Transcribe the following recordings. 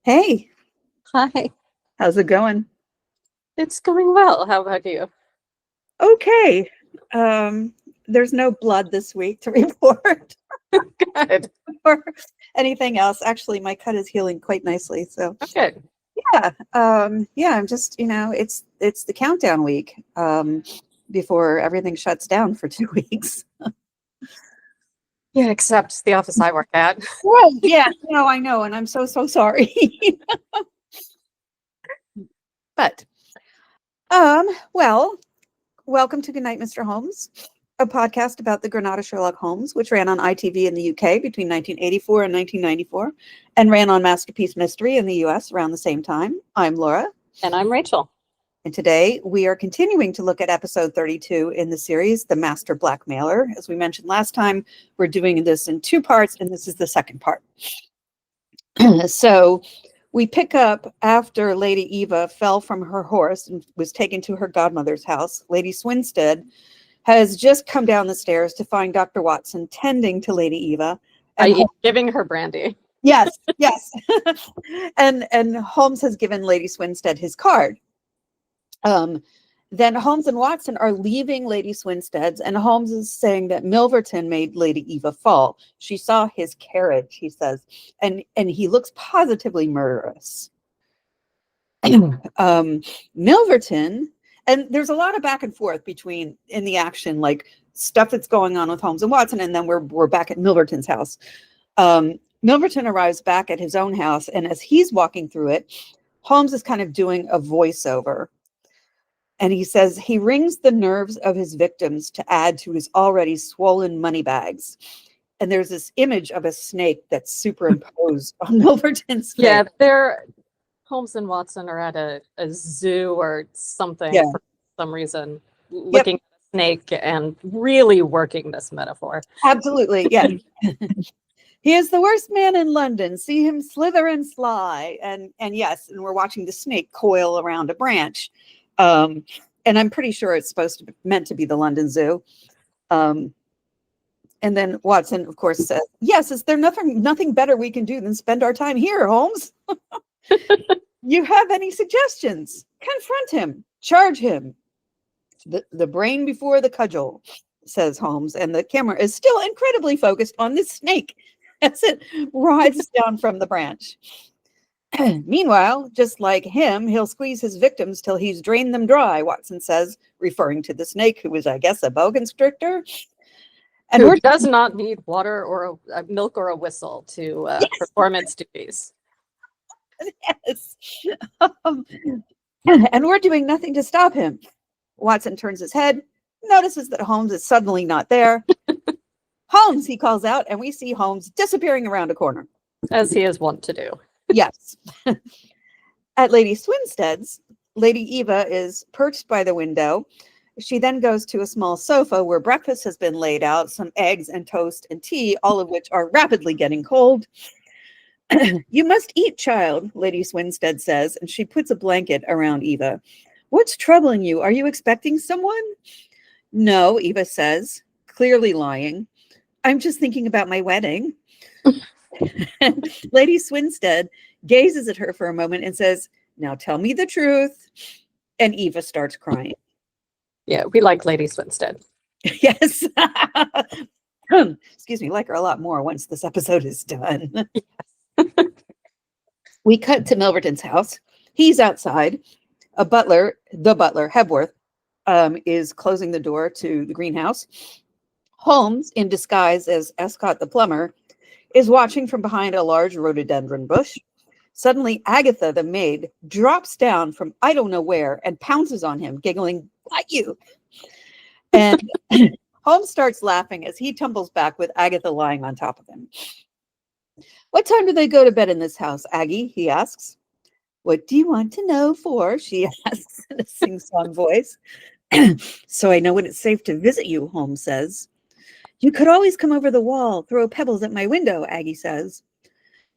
Hey, Hi, how's it going? it's going well. How about you? Okay. Um, there's no blood this week to report Good. or anything else. Actually, my cut is healing quite nicely. So Okay. yeah, I'm just, it's the countdown week before everything shuts down for 2 weeks. Yeah, except the office I work at. Right. Yeah, no, I know, and I'm so sorry. But well, welcome to Goodnight, Mr. Holmes, a podcast about the Granada Sherlock Holmes, which ran on ITV in the UK between 1984 and 1994, and ran on Masterpiece Mystery in the US around the same time. I'm Laura, And I'm Rachel. and today we are continuing to look at episode 32 in the series, The Master Blackmailer. As we mentioned last time, we're doing this in two parts, and this is the second part. So we pick up after Lady Eva fell from her horse and was taken to her godmother's house. Lady Swinstead has just come down the stairs to find Dr. Watson tending to Lady Eva. And Giving her brandy. yes, yes. and Holmes has given Lady Swinstead his card. Then Holmes and Watson are leaving Lady Swinstead's, and Holmes is saying that Milverton made Lady Eva fall. She saw his carriage, he says, and he looks positively murderous. Milverton, and there's a lot of back and forth between in the action, like stuff that's going on with Holmes and Watson, and then we're back at Milverton's house. Milverton arrives back at his own house, and as he's walking through it, Holmes is kind of doing a voiceover. And he says he wrings the nerves of his victims to add to his already swollen money bags. And there's this image of a snake that's superimposed on Milverton's face. Yeah, Holmes and Watson are at a zoo or something for some reason, looking at a snake and really working this metaphor. Absolutely, yes. He is the worst man in London. See him slither and sly. And yes, and we're watching the snake coil around a branch. And I'm pretty sure it's meant to be the London Zoo. And then Watson, of course, says, yes, is there nothing better we can do than spend our time here, Holmes? You have any suggestions? Confront him, charge him. The brain before the cudgel, says Holmes, and the camera is still incredibly focused on this snake as it rides down from the branch. Meanwhile, just like him, he'll squeeze his victims till he's drained them dry, Watson says, referring to the snake, who is, I guess, a boa constrictor. And who does not need water or a milk or a whistle to perform its duties. Yes. And we're doing nothing to stop him. Watson turns his head, notices that Holmes is suddenly not there. Holmes, he calls out, and we see Holmes disappearing around a corner. As he is wont to do. Yes. At Lady Swinstead's, Lady Eva is perched by the window. She then goes to a small sofa where breakfast has been laid out, some eggs and toast and tea, all of which are rapidly getting cold. You must eat, child, Lady Swinstead says, and she puts a blanket around Eva. What's troubling you? Are you expecting someone? No, Eva says, clearly lying. I'm just thinking about my wedding. Lady Swinstead gazes at her for a moment and says, now tell me the truth. And Eva starts crying. Yeah, we like Lady Swinstead. Yes. Excuse me, like her a lot more once this episode is done. Yes. We cut to Milverton's house. He's outside. The butler, Hebworth, is closing the door to the greenhouse. Holmes, in disguise as Escott the plumber, is watching from behind a large rhododendron bush. Suddenly, Agatha, the maid, drops down from I don't know where and pounces on him, giggling, "Got you!" And Holmes starts laughing as he tumbles back with Agatha lying on top of him. What time do they go to bed in this house, Aggie? He asks. What do you want to know for? She asks in a sing-song voice. So I know when it's safe to visit you, Holmes says. You could always come over the wall, throw pebbles at my window, Aggie says.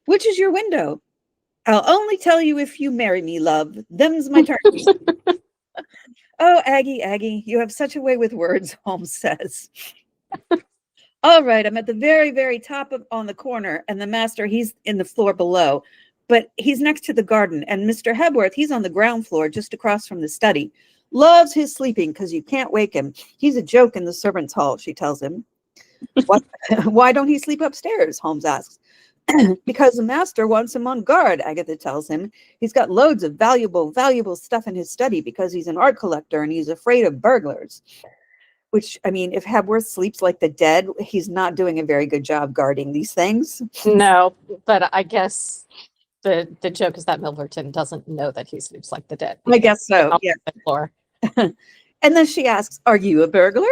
Which is your window? I'll only tell you if you marry me, love. Them's my terms. Oh, Aggie, you have such a way with words, Holmes says. All right, I'm at the very, very top on the corner, and the master, he's in the floor below. but he's next to the garden, and Mr. Hebworth, he's on the ground floor just across from the study. Loves his sleeping because you can't wake him. He's a joke in the servants' hall, she tells him. Why don't he sleep upstairs? Holmes asks. Because the master wants him on guard, Agatha tells him. He's got loads of valuable stuff in his study because he's an art collector and he's afraid of burglars. Which, I mean, if Hebworth sleeps like the dead, he's not doing a very good job guarding these things. No, but I guess the joke is that Milverton doesn't know that he sleeps like the dead. I guess so, On yeah. the floor. And then she asks, "Are you a burglar?"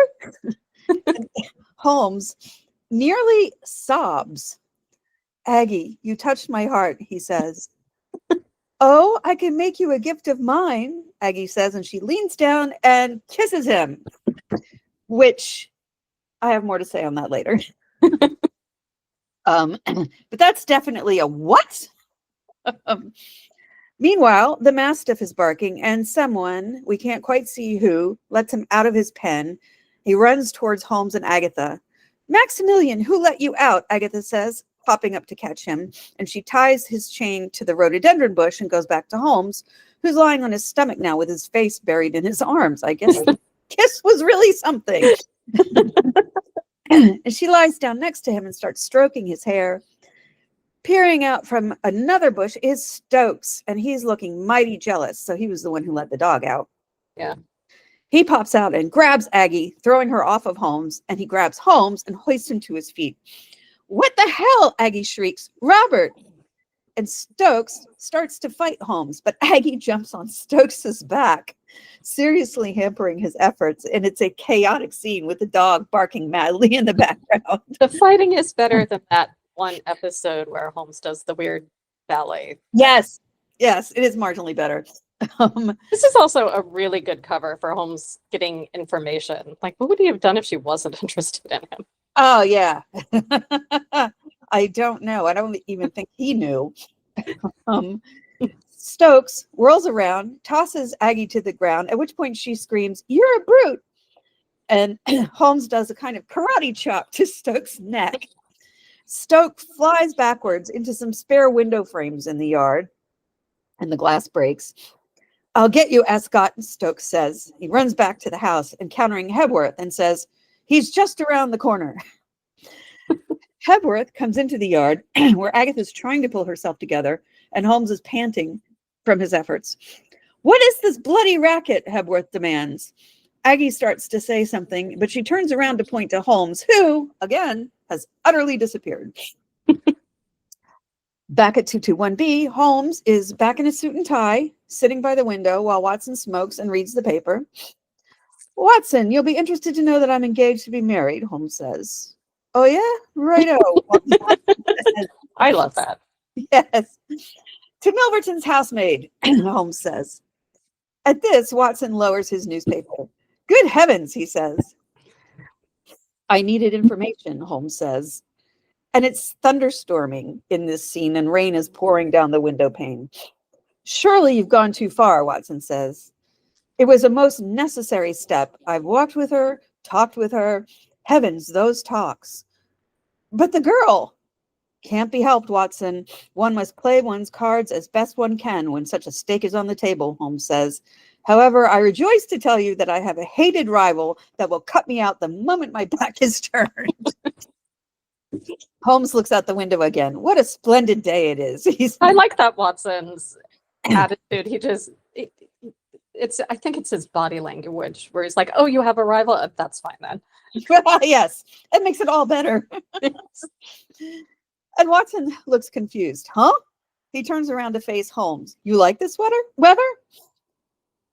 Holmes nearly sobs. "Aggie, you touched my heart," he says. "Oh, I can make you a gift of mine," Aggie says, and she leans down and kisses him, which I have more to say on that later. But that's definitely a what? Meanwhile, the mastiff is barking, and someone, we can't quite see who, lets him out of his pen. He runs towards Holmes and Agatha. "Maximilian, who let you out?" Agatha says, popping up to catch him, and she ties his chain to the rhododendron bush and goes back to Holmes, who's lying on his stomach now with his face buried in his arms. I guess the kiss was really something. And she lies down next to him and starts stroking his hair. Peering out from another bush is Stokes, and he's looking mighty jealous. So he was the one who let the dog out. Yeah. He pops out and grabs Aggie, throwing her off of Holmes, and he grabs Holmes and hoists him to his feet. "What the hell?" Aggie shrieks. "Robert!" And Stokes starts to fight Holmes, but Aggie jumps on Stokes's back, seriously hampering his efforts, and it's a chaotic scene with the dog barking madly in the background. The fighting is better than that one episode where Holmes does the weird ballet. Yes, it is marginally better. This is also a really good cover for Holmes getting information. Like, what would he have done if she wasn't interested in him? Oh, yeah. I don't know. I don't even think he knew. Stokes whirls around, tosses Aggie to the ground, at which point she screams, "You're a brute!" And Holmes does a kind of karate chop to Stokes' neck. Stokes flies backwards into some spare window frames in the yard, and the glass breaks. "I'll get you, Ascot," Stokes says. He runs back to the house, encountering Hebworth, and says, "He's just around the corner." Hebworth comes into the yard where Agatha's trying to pull herself together, and Holmes is panting from his efforts. "What is this bloody racket?" Hebworth demands. Aggie starts to say something, but she turns around to point to Holmes, who, again, has utterly disappeared. Back at 221B, Holmes is back in his suit and tie, sitting by the window while Watson smokes and reads the paper. "Watson, you'll be interested to know that I'm engaged to be married," Holmes says. "Oh, yeah? Righto." I love that. Yes. "To Milverton's housemaid," Holmes says. At this, Watson lowers his newspaper. "Good heavens," he says. "I needed information," Holmes says. And it's thunderstorming in this scene, and rain is pouring down the window pane. "Surely you've gone too far," Watson says. "It was a most necessary step. I've walked with her, talked with her. Heavens, those talks. But the girl!" "Can't be helped, Watson. One must play one's cards as best one can when such a stake is on the table," Holmes says. "However, I rejoice to tell you that I have a hated rival that will cut me out the moment my back is turned." Holmes looks out the window again. "What a splendid day it is." I like that Watson's attitude. I think it's his body language where he's like, "Oh, you have a rival? That's fine then." Yes, it makes it all better. And Watson looks confused. "Huh?" He turns around to face Holmes. "You like this weather?"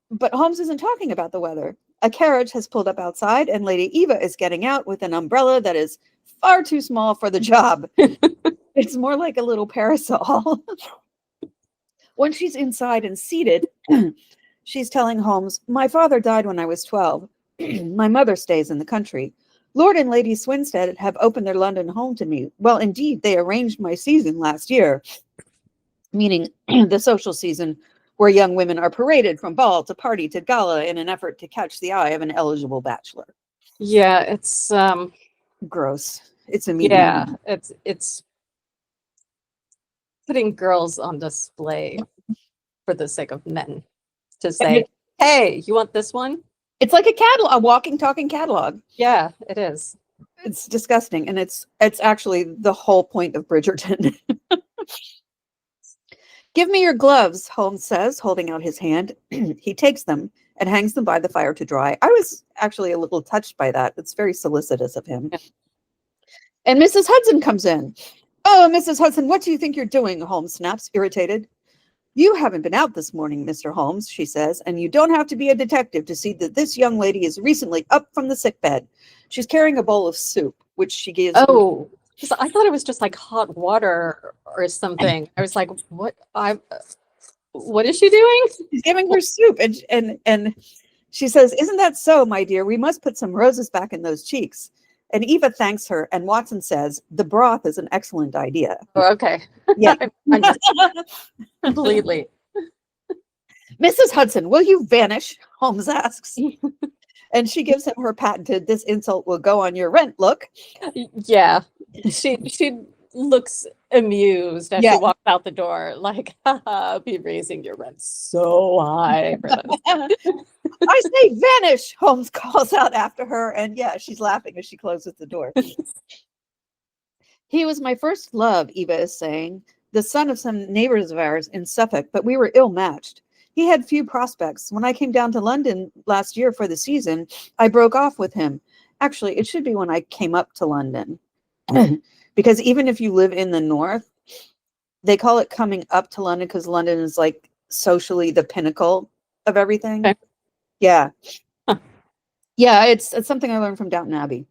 But Holmes isn't talking about the weather. A carriage has pulled up outside, and Lady Eva is getting out with an umbrella that is far too small for the job. It's more like a little parasol. When she's inside and seated, she's telling Holmes, "My father died when I was 12. My mother stays in the country. Lord and Lady Swinstead have opened their London home to me. Well, indeed, they arranged my season last year," meaning the social season where young women are paraded from ball to party to gala in an effort to catch the eye of an eligible bachelor. Yeah, it's Gross. It's immediate. yeah, it's putting girls on display for the sake of men to say, hey, you want this one? It's like a catalog, a walking, talking catalog. Yeah, it is. It's disgusting. And it's actually the whole point of Bridgerton. Give me your gloves, Holmes says, holding out his hand. He takes them and hangs them by the fire to dry. I was actually a little touched by that. It's very solicitous of him. Yeah. And Mrs. Hudson comes in. Oh, Mrs. Hudson, what do you think you're doing? Holmes snaps, irritated. You haven't been out this morning, Mr. Holmes, she says, and you don't have to be a detective to see that this young lady is recently up from the sickbed. She's carrying a bowl of soup, which she gives. Oh, I thought it was just like hot water or something. I was like, what is she doing? She's giving her soup, and she says, isn't that so, my dear? We must put some roses back in those cheeks. And Eva thanks her, and Watson says, the broth is an excellent idea. Oh, okay. Yeah. I'm just completely. Mrs. Hudson, will you vanish? Holmes asks. And she gives him her patented, this insult will go on your rent look. Yeah. She looks amused as she walks out the door, like, I'll be raising your rent so high for this. I say vanish, Holmes calls out after her, and she's laughing as she closes the door. He was my first love, Eva is saying, the son of some neighbors of ours in Suffolk, but we were ill-matched. He had few prospects. When I came down to London last year for the season, I broke off with him. Actually, it should be when I came up to London. Because even if you live in the north, they call it coming up to London because London is like socially the pinnacle of everything. Okay. Yeah. Huh. Yeah, it's something I learned from Downton Abbey.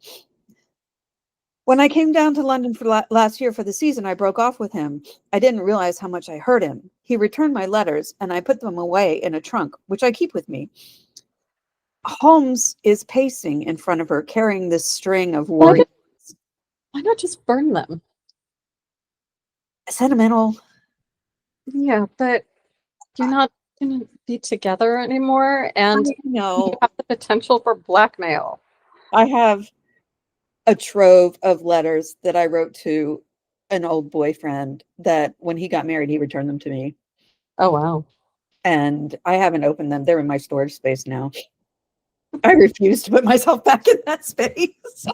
When I came down to London for last year for the season, I broke off with him. I didn't realize how much I hurt him. He returned my letters, and I put them away in a trunk, which I keep with me. Holmes is pacing in front of her, carrying this string of worries. Why not just burn them? Sentimental. Yeah, but you're not going to be together anymore, and you have the potential for blackmail. I have a trove of letters that I wrote to an old boyfriend that when he got married, he returned them to me. Oh, wow. And I haven't opened them. They're in my storage space now. I refuse to put myself back in that space.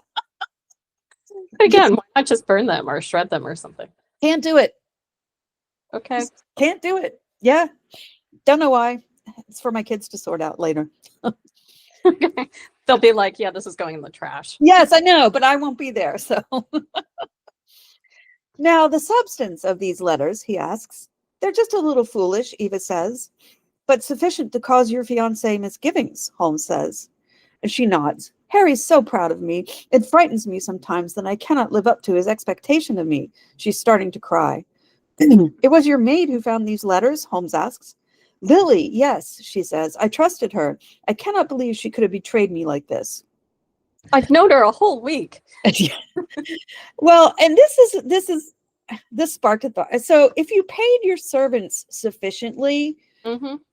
Again, why not just burn them or shred them or something? Can't do it. Okay. Just can't do it. Yeah. Don't know why. It's for my kids to sort out later. Okay. They'll be like, yeah, this is going in the trash. Yes, I know, but I won't be there. So now the substance of these letters, he asks, they're just a little foolish, Eva says, but sufficient to cause your fiancé misgivings, Holmes says. And she nods. Harry's so proud of me. It frightens me sometimes that I cannot live up to his expectation of me. She's starting to cry. It was your maid who found these letters, Holmes asks. Lily, yes, she says. I trusted her. I cannot believe she could have betrayed me like this. I've known her a whole week. Well, and this sparked a thought. So if you paid your servants sufficiently,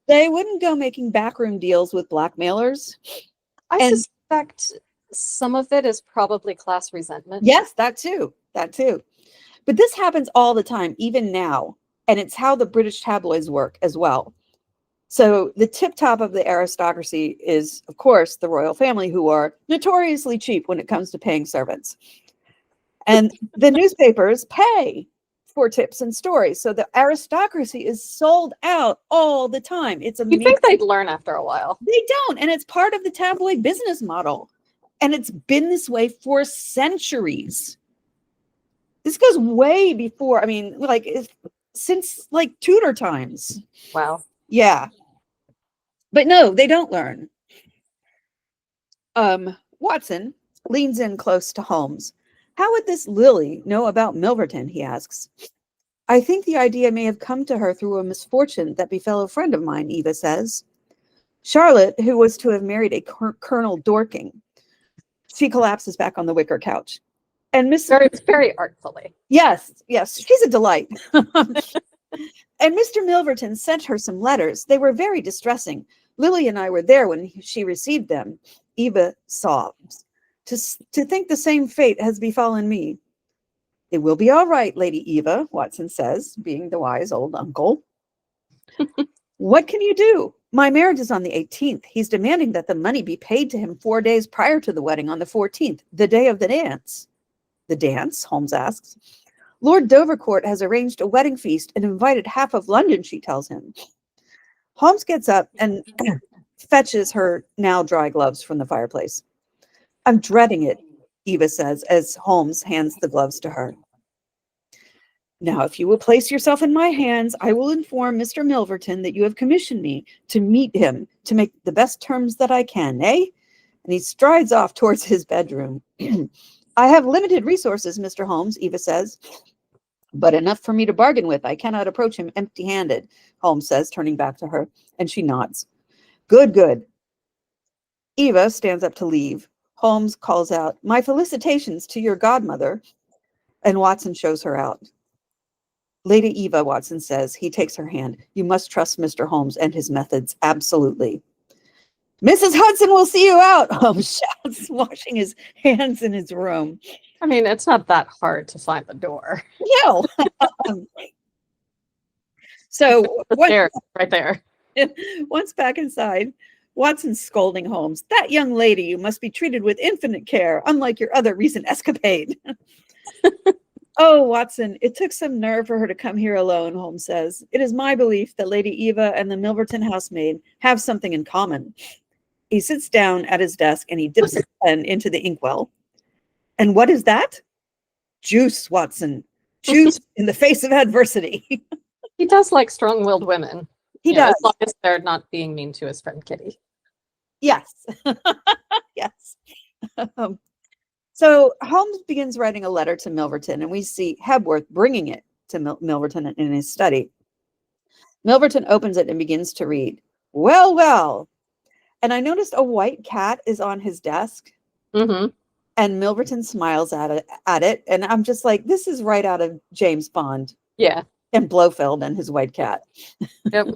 they wouldn't go making backroom deals with blackmailers. I suspect some of it is probably class resentment. Yes, that too. But this happens all the time, even now. And it's how the British tabloids work as well. So the tip top of the aristocracy is, of course, the royal family, who are notoriously cheap when it comes to paying servants. And the newspapers pay for tips and stories. So the aristocracy is sold out all the time. It's amazing. You think they'd learn after a while? They don't. And it's part of the tabloid business model. And it's been this way for centuries. This goes way before, since like Tudor times. Wow. Yeah. But no, they don't learn. Watson leans in close to Holmes. How would this Lily know about Milverton, he asks. I think the idea may have come to her through a misfortune that befell a friend of mine, Eva says. Charlotte, who was to have married a Colonel Dorking. She collapses back on the wicker couch. And very artfully. Yes, she's a delight. And Mr. Milverton sent her some letters. They were very distressing. Lily and I were there when she received them. Eva sobs. To think the same fate has befallen me. It will be all right, Lady Eva, Watson says, being the wise old uncle. What can you do? My marriage is on the 18th. He's demanding that the money be paid to him 4 days prior to the wedding on the 14th, the day of the dance. The dance? Holmes asks. Lord Dovercourt has arranged a wedding feast and invited half of London, she tells him. Holmes gets up and fetches her now dry gloves from the fireplace. I'm dreading it, Eva says, as Holmes hands the gloves to her. Now, if you will place yourself in my hands, I will inform Mr. Milverton that you have commissioned me to meet him to make the best terms that I can, eh? And he strides off towards his bedroom. I have limited resources, Mr. Holmes, Eva says, but enough for me to bargain with. I cannot approach him empty-handed, Holmes says, turning back to her, and she nods. Good, good. Eva stands up to leave. Holmes calls out, my felicitations to your godmother, and Watson shows her out. Lady Eva, Watson says. He takes her hand. You must trust Mr. Holmes and his methods, absolutely. Mrs. Hudson will see you out, Holmes shouts, washing his hands in his room. I mean, it's not that hard to find the door. No. So right there. Once back inside, Watson's scolding Holmes. That young lady must be treated with infinite care, unlike your other recent escapade. Oh, Watson, it took some nerve for her to come here alone, Holmes says. It is my belief that Lady Eva and the Milverton housemaid have something in common. He sits down at his desk and he dips his pen into the inkwell. And what is that? Juice, Watson. Juice in the face of adversity. He does like strong-willed women. He does. As long as they're not being mean to his friend Kitty. Yes. Yes. So Holmes begins writing a letter to Milverton, and we see Hebworth bringing it to Milverton in his study. Milverton opens it and begins to read. Well, well. And I noticed a white cat is on his desk. Mm-hmm. And Milverton smiles at it. And I'm just like, this is right out of James Bond. Yeah. And Blofeld and his white cat. Yep.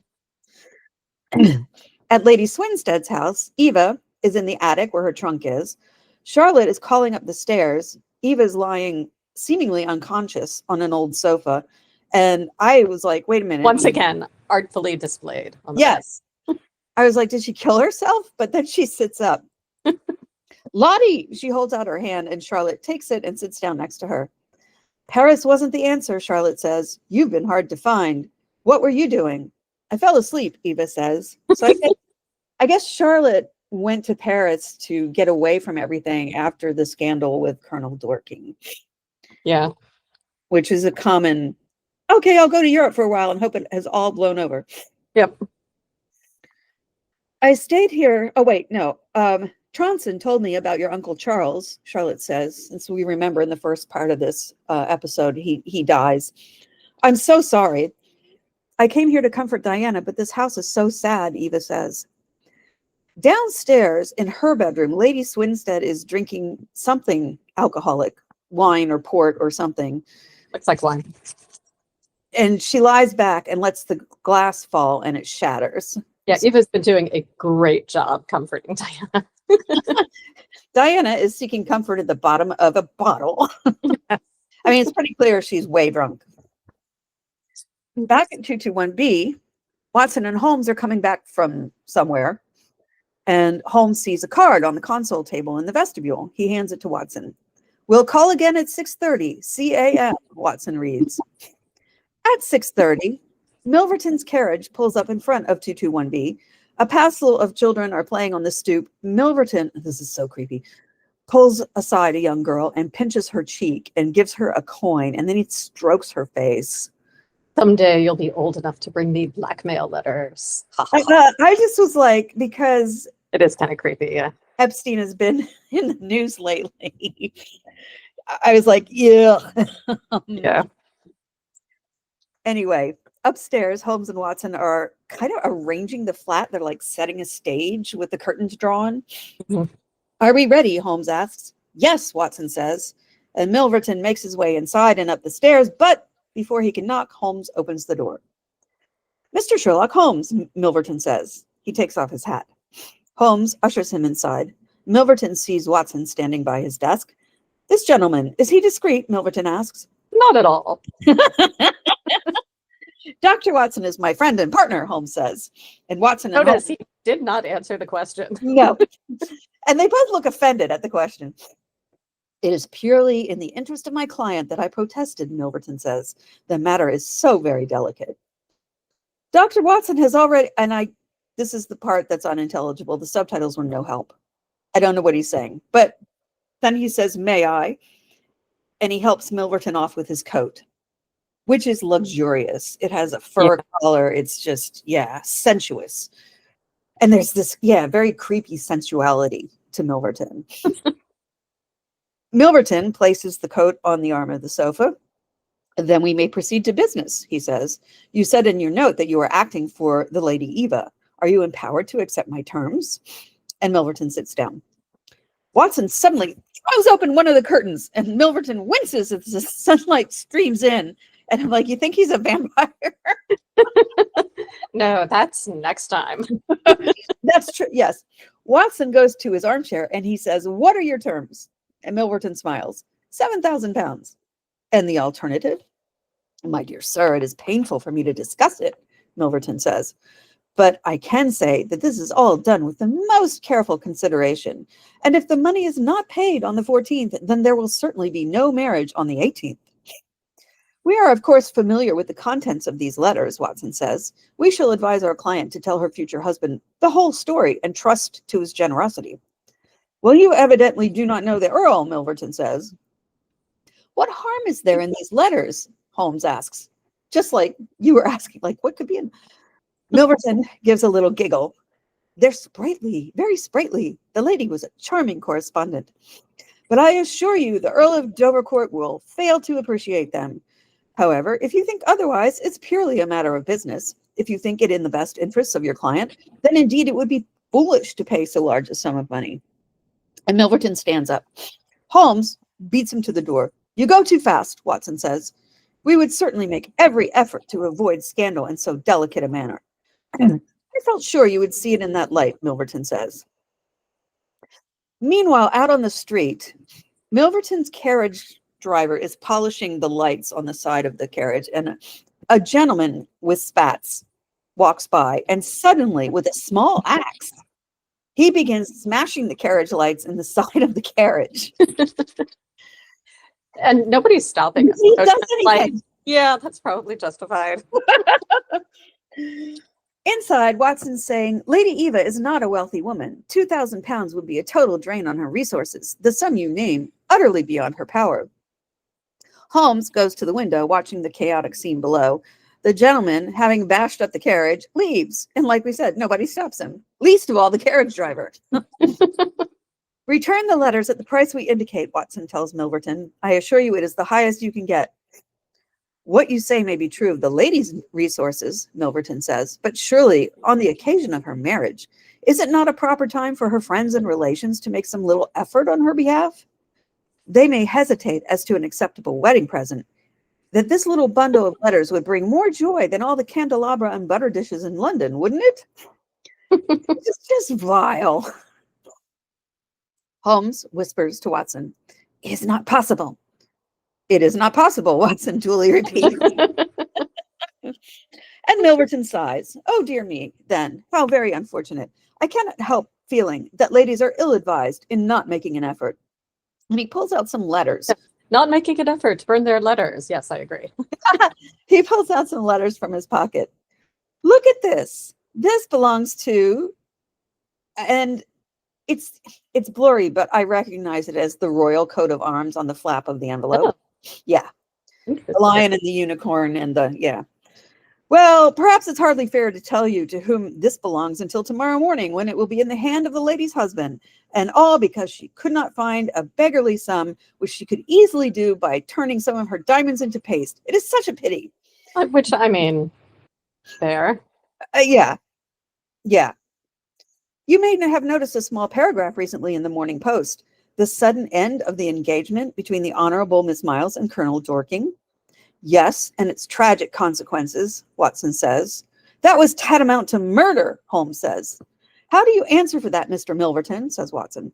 At Lady Swinstead's house, Eva is in the attic where her trunk is. Charlotte is calling up the stairs. Eva's lying seemingly unconscious on an old sofa. And I was like, wait a minute. Once again, artfully displayed. On the yes. I was like, did she kill herself? But then she sits up. Lottie, she holds out her hand and Charlotte takes it and sits down next to her. Paris wasn't the answer, Charlotte says. You've been hard to find. What were you doing? I fell asleep, Eva says. So I guess Charlotte went to Paris to get away from everything after the scandal with Colonel Dorking. Yeah. Which is a common, okay, I'll go to Europe for a while and hope it has all blown over. Yep. I stayed here. Oh, wait, no. Tronson told me about your Uncle Charles, Charlotte says. And so we remember in the first part of this episode, he dies. I'm so sorry. I came here to comfort Diana, but this house is so sad, Eva says. Downstairs in her bedroom, Lady Swinstead is drinking something alcoholic, wine or port or something. Looks like wine. And she lies back and lets the glass fall and it shatters. Yeah, Eva's been doing a great job comforting Diana. Diana is seeking comfort at the bottom of a bottle. I mean, it's pretty clear she's way drunk. Back at 221B, Watson and Holmes are coming back from somewhere. And Holmes sees a card on the console table in the vestibule. He hands it to Watson. We'll call again at 6:30, CAM, Watson reads. At 6:30, Milverton's carriage pulls up in front of 221B. A passel of children are playing on the stoop. Milverton, this is so creepy, pulls aside a young girl and pinches her cheek and gives her a coin, and then he strokes her face. Someday you'll be old enough to bring me blackmail letters. I just was like, because it is kind of creepy, yeah. Epstein has been in the news lately. I was like, yeah. Yeah. Anyway, upstairs, Holmes and Watson are kind of arranging the flat. They're like setting a stage with the curtains drawn. Mm-hmm. Are we ready? Holmes asks. Yes, Watson says. And Milverton makes his way inside and up the stairs, but before he can knock, Holmes opens the door. Mr. Sherlock Holmes, Milverton says. He takes off his hat. Holmes ushers him inside. Milverton sees Watson standing by his desk. This gentleman, is he discreet? Milverton asks. Not at all. Dr. Watson is my friend and partner, Holmes says. And Watson and Notice Holmes, he did not answer the question. no. And they both look offended at the question. It is purely in the interest of my client that I protested, Milverton says. The matter is so very delicate. Dr. Watson has already, this is the part that's unintelligible. The subtitles were no help. I don't know what he's saying, but then he says, may I? And he helps Milverton off with his coat, which is luxurious. It has a fur collar. It's just, sensuous. And there's this, very creepy sensuality to Milverton. Milverton places the coat on the arm of the sofa. Then we may proceed to business, he says. You said in your note that you were acting for the Lady Eva. Are you empowered to accept my terms? And Milverton sits down. Watson suddenly throws open one of the curtains, and Milverton winces as the sunlight streams in. And I'm like, you think he's a vampire? No, that's next time. That's true. Yes. Watson goes to his armchair and he says, what are your terms? And Milverton smiles. £7,000. And the alternative? My dear sir, it is painful for me to discuss it, Milverton says. But I can say that this is all done with the most careful consideration. And if the money is not paid on the 14th, then there will certainly be no marriage on the 18th. We are, of course, familiar with the contents of these letters, Watson says. We shall advise our client to tell her future husband the whole story and trust to his generosity. Well, you evidently do not know the Earl, Milverton says. What harm is there in these letters? Holmes asks. Just like you were asking, like, what could be in... Milverton gives a little giggle. They're sprightly, very sprightly. The lady was a charming correspondent. But I assure you the Earl of Dovercourt will fail to appreciate them. However, if you think otherwise, it's purely a matter of business. If you think it in the best interests of your client, then indeed it would be foolish to pay so large a sum of money. And Milverton stands up. Holmes beats him to the door. You go too fast, Watson says. We would certainly make every effort to avoid scandal in so delicate a manner. I felt sure you would see it in that light, Milverton says. Meanwhile, out on the street, Milverton's carriage driver is polishing the lights on the side of the carriage, and a gentleman with spats walks by, and suddenly, with a small axe, he begins smashing the carriage lights in the side of the carriage. And nobody's stopping us. He So does it's like, anything. yeah, that's probably justified. Inside, Watson's saying, Lady Eva is not a wealthy woman. £2,000 would be a total drain on her resources. The sum you name, utterly beyond her power. Holmes goes to the window, watching the chaotic scene below. The gentleman, having bashed up the carriage, leaves. And like we said, nobody stops him, least of all the carriage driver. Return the letters at the price we indicate, Watson tells Milverton. I assure you it is the highest you can get. What you say may be true of the lady's resources, Milverton says, but surely on the occasion of her marriage, is it not a proper time for her friends and relations to make some little effort on her behalf? They may hesitate as to an acceptable wedding present, that this little bundle of letters would bring more joy than all the candelabra and butter dishes in London, wouldn't it? It's just vile. Holmes whispers to Watson, it is not possible. It is not possible, Watson duly repeats. And Milverton sighs. Oh, dear me, then. How very unfortunate. I cannot help feeling that ladies are ill-advised in not making an effort. And he pulls out some letters. Not making an effort to burn their letters. Yes, I agree. He pulls out some letters from his pocket. Look at this. This belongs to... And it's blurry, but I recognize it as the royal coat of arms on the flap of the envelope. Oh. Yeah. The lion and the unicorn and Well, perhaps it's hardly fair to tell you to whom this belongs until tomorrow morning, when it will be in the hand of the lady's husband, and all because she could not find a beggarly sum, which she could easily do by turning some of her diamonds into paste. It is such a pity. Which, I mean, fair. Yeah. You may have noticed a small paragraph recently in the Morning Post. The sudden end of the engagement between the Honorable Miss Miles and Colonel Dorking. Yes, and its tragic consequences, Watson says. That was tantamount to murder, Holmes says. How do you answer for that, Mr. Milverton, says Watson.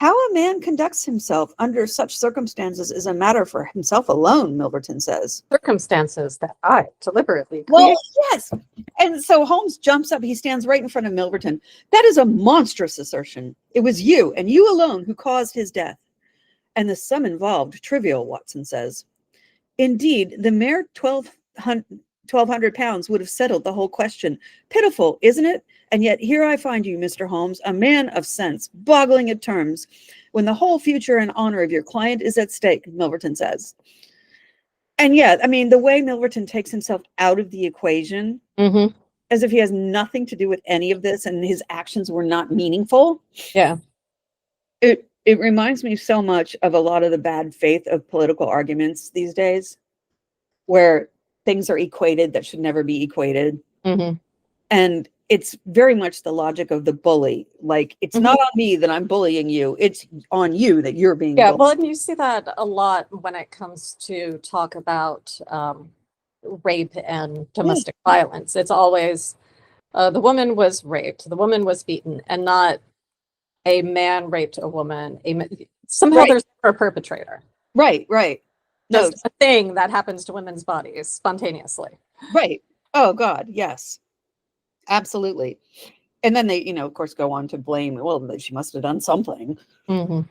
How a man conducts himself under such circumstances is a matter for himself alone, Milverton says. Circumstances that I deliberately Well, create. yes. And so Holmes jumps up. He stands right in front of Milverton. That is a monstrous assertion. It was you and you alone who caused his death. And the sum involved, trivial, Watson says. Indeed, the mere 1,200 pounds would have settled the whole question. Pitiful, isn't it? And yet here I find you, Mr. Holmes, a man of sense, boggling at terms, when the whole future and honor of your client is at stake, Milverton says. And yeah, I mean, the way Milverton takes himself out of the equation, as if he has nothing to do with any of this and his actions were not meaningful. Yeah. It reminds me so much of a lot of the bad faith of political arguments these days, where things are equated that should never be equated. And it's very much the logic of the bully. Like, it's not on me that I'm bullying you. It's on you that you're being bullied. Well, and you see that a lot when it comes to talk about rape and domestic violence. It's always the woman was raped, the woman was beaten, and not a man raped a woman. Somehow there's a perpetrator. Right. No, Just a thing that happens to women's bodies spontaneously. Right. Oh, God, yes. Absolutely. And then they, of course, go on to blame, well, she must have done something. You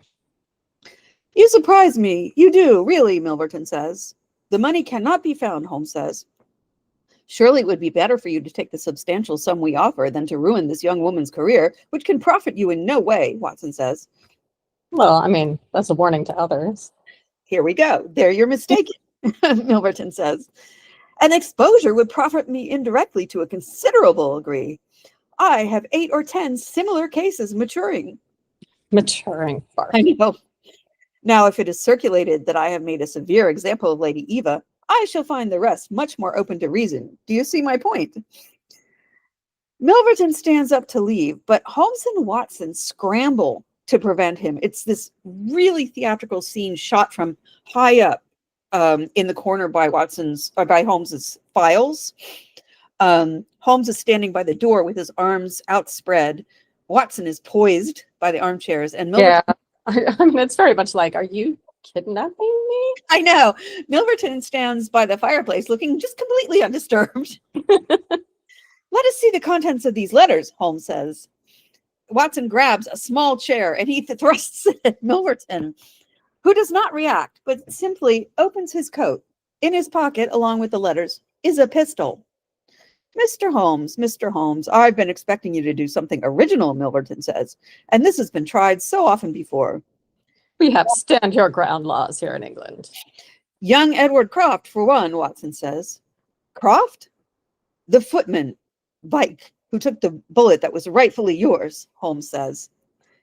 surprise me. You do, really, Milverton says. The money cannot be found, Holmes says. Surely it would be better for you to take the substantial sum we offer than to ruin this young woman's career, which can profit you in no way, Watson says. Well, I mean, that's a warning to others. Here we go. There you're mistaken, Milverton says. An exposure would profit me indirectly to a considerable degree. I have 8 or 10 similar cases maturing. I know. Now, if it is circulated that I have made a severe example of Lady Eva, I shall find the rest much more open to reason. Do you see my point? Milverton stands up to leave, but Holmes and Watson scramble to prevent him. It's this really theatrical scene shot from high up in the corner by Holmes's files. Holmes is standing by the door with his arms outspread. Watson is poised by the armchairs, and Milverton. Yeah, I mean, it's very much like, are you kidnapping me? I know. Milverton stands by the fireplace, looking just completely undisturbed. Let us see the contents of these letters, Holmes says. Watson grabs a small chair and he thrusts it at Milverton, who does not react, but simply opens his coat. In his pocket, along with the letters, is a pistol. Mr. Holmes, I've been expecting you to do something original, Milverton says, and this has been tried so often before. We have stand your ground laws here in England. Young Edward Croft, for one, Watson says. Croft? The footman, Bike, who took the bullet that was rightfully yours, Holmes says.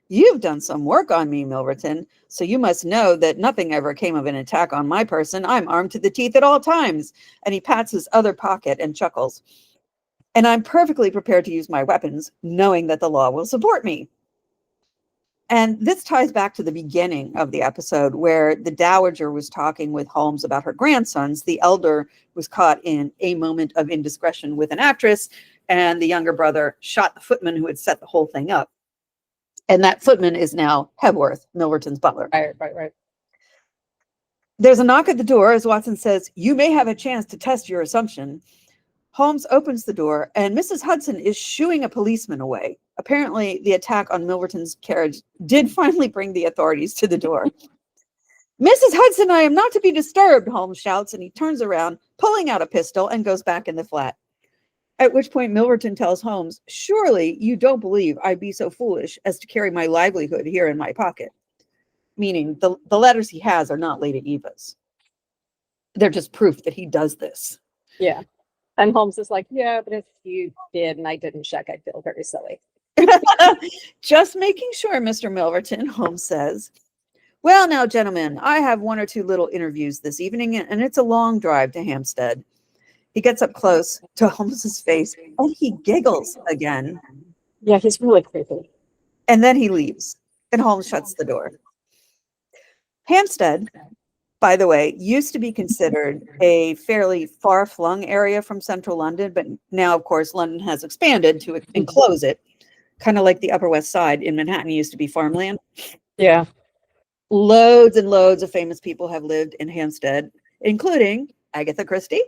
You've done some work on me, Milverton, so you must know that nothing ever came of an attack on my person. I'm armed to the teeth at all times. And he pats his other pocket and chuckles. And I'm perfectly prepared to use my weapons, knowing that the law will support me. And this ties back to the beginning of the episode where the dowager was talking with Holmes about her grandsons. The elder was caught in a moment of indiscretion with an actress, and the younger brother shot the footman who had set the whole thing up. And that footman is now Hebworth, Milverton's butler. Right. There's a knock at the door as Watson says, you may have a chance to test your assumption. Holmes opens the door and Mrs. Hudson is shooing a policeman away. Apparently, the attack on Milverton's carriage did finally bring the authorities to the door. Mrs. Hudson, I am not to be disturbed, Holmes shouts, and he turns around, pulling out a pistol, and goes back in the flat. At which point Milverton tells Holmes, surely you don't believe I'd be so foolish as to carry my livelihood here in my pocket. Meaning the letters he has are not Lady Eva's. They're just proof that he does this. Yeah. And Holmes is like, yeah, but if you did and I didn't check, I'd feel very silly. Just making sure, Mr. Milverton, Holmes says. Well, now, gentlemen, I have 1 or 2 little interviews this evening, and it's a long drive to Hampstead. He gets up close to Holmes's face, and he giggles again. Yeah, he's really creepy. And then he leaves, and Holmes shuts the door. Hampstead, by the way, used to be considered a fairly far-flung area from central London, but now, of course, London has expanded to enclose it, kind of like the Upper West Side in Manhattan used to be farmland. Yeah. Loads and loads of famous people have lived in Hampstead, including Agatha Christie,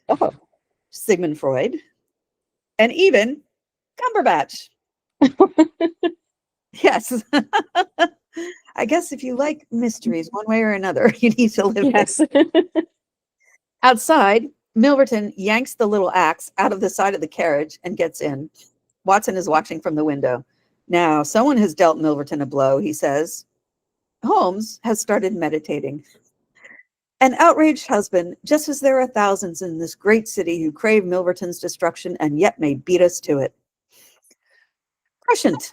Oh. Sigmund Freud, and even Cumberbatch. Yes. I guess if you like mysteries one way or another, you need to live there. Yes. Outside, Milverton yanks the little axe out of the side of the carriage and gets in. Watson is watching from the window. Now, someone has dealt Milverton a blow, he says. Holmes has started meditating. An outraged husband, just as there are thousands in this great city who crave Milverton's destruction and yet may beat us to it. Prescient.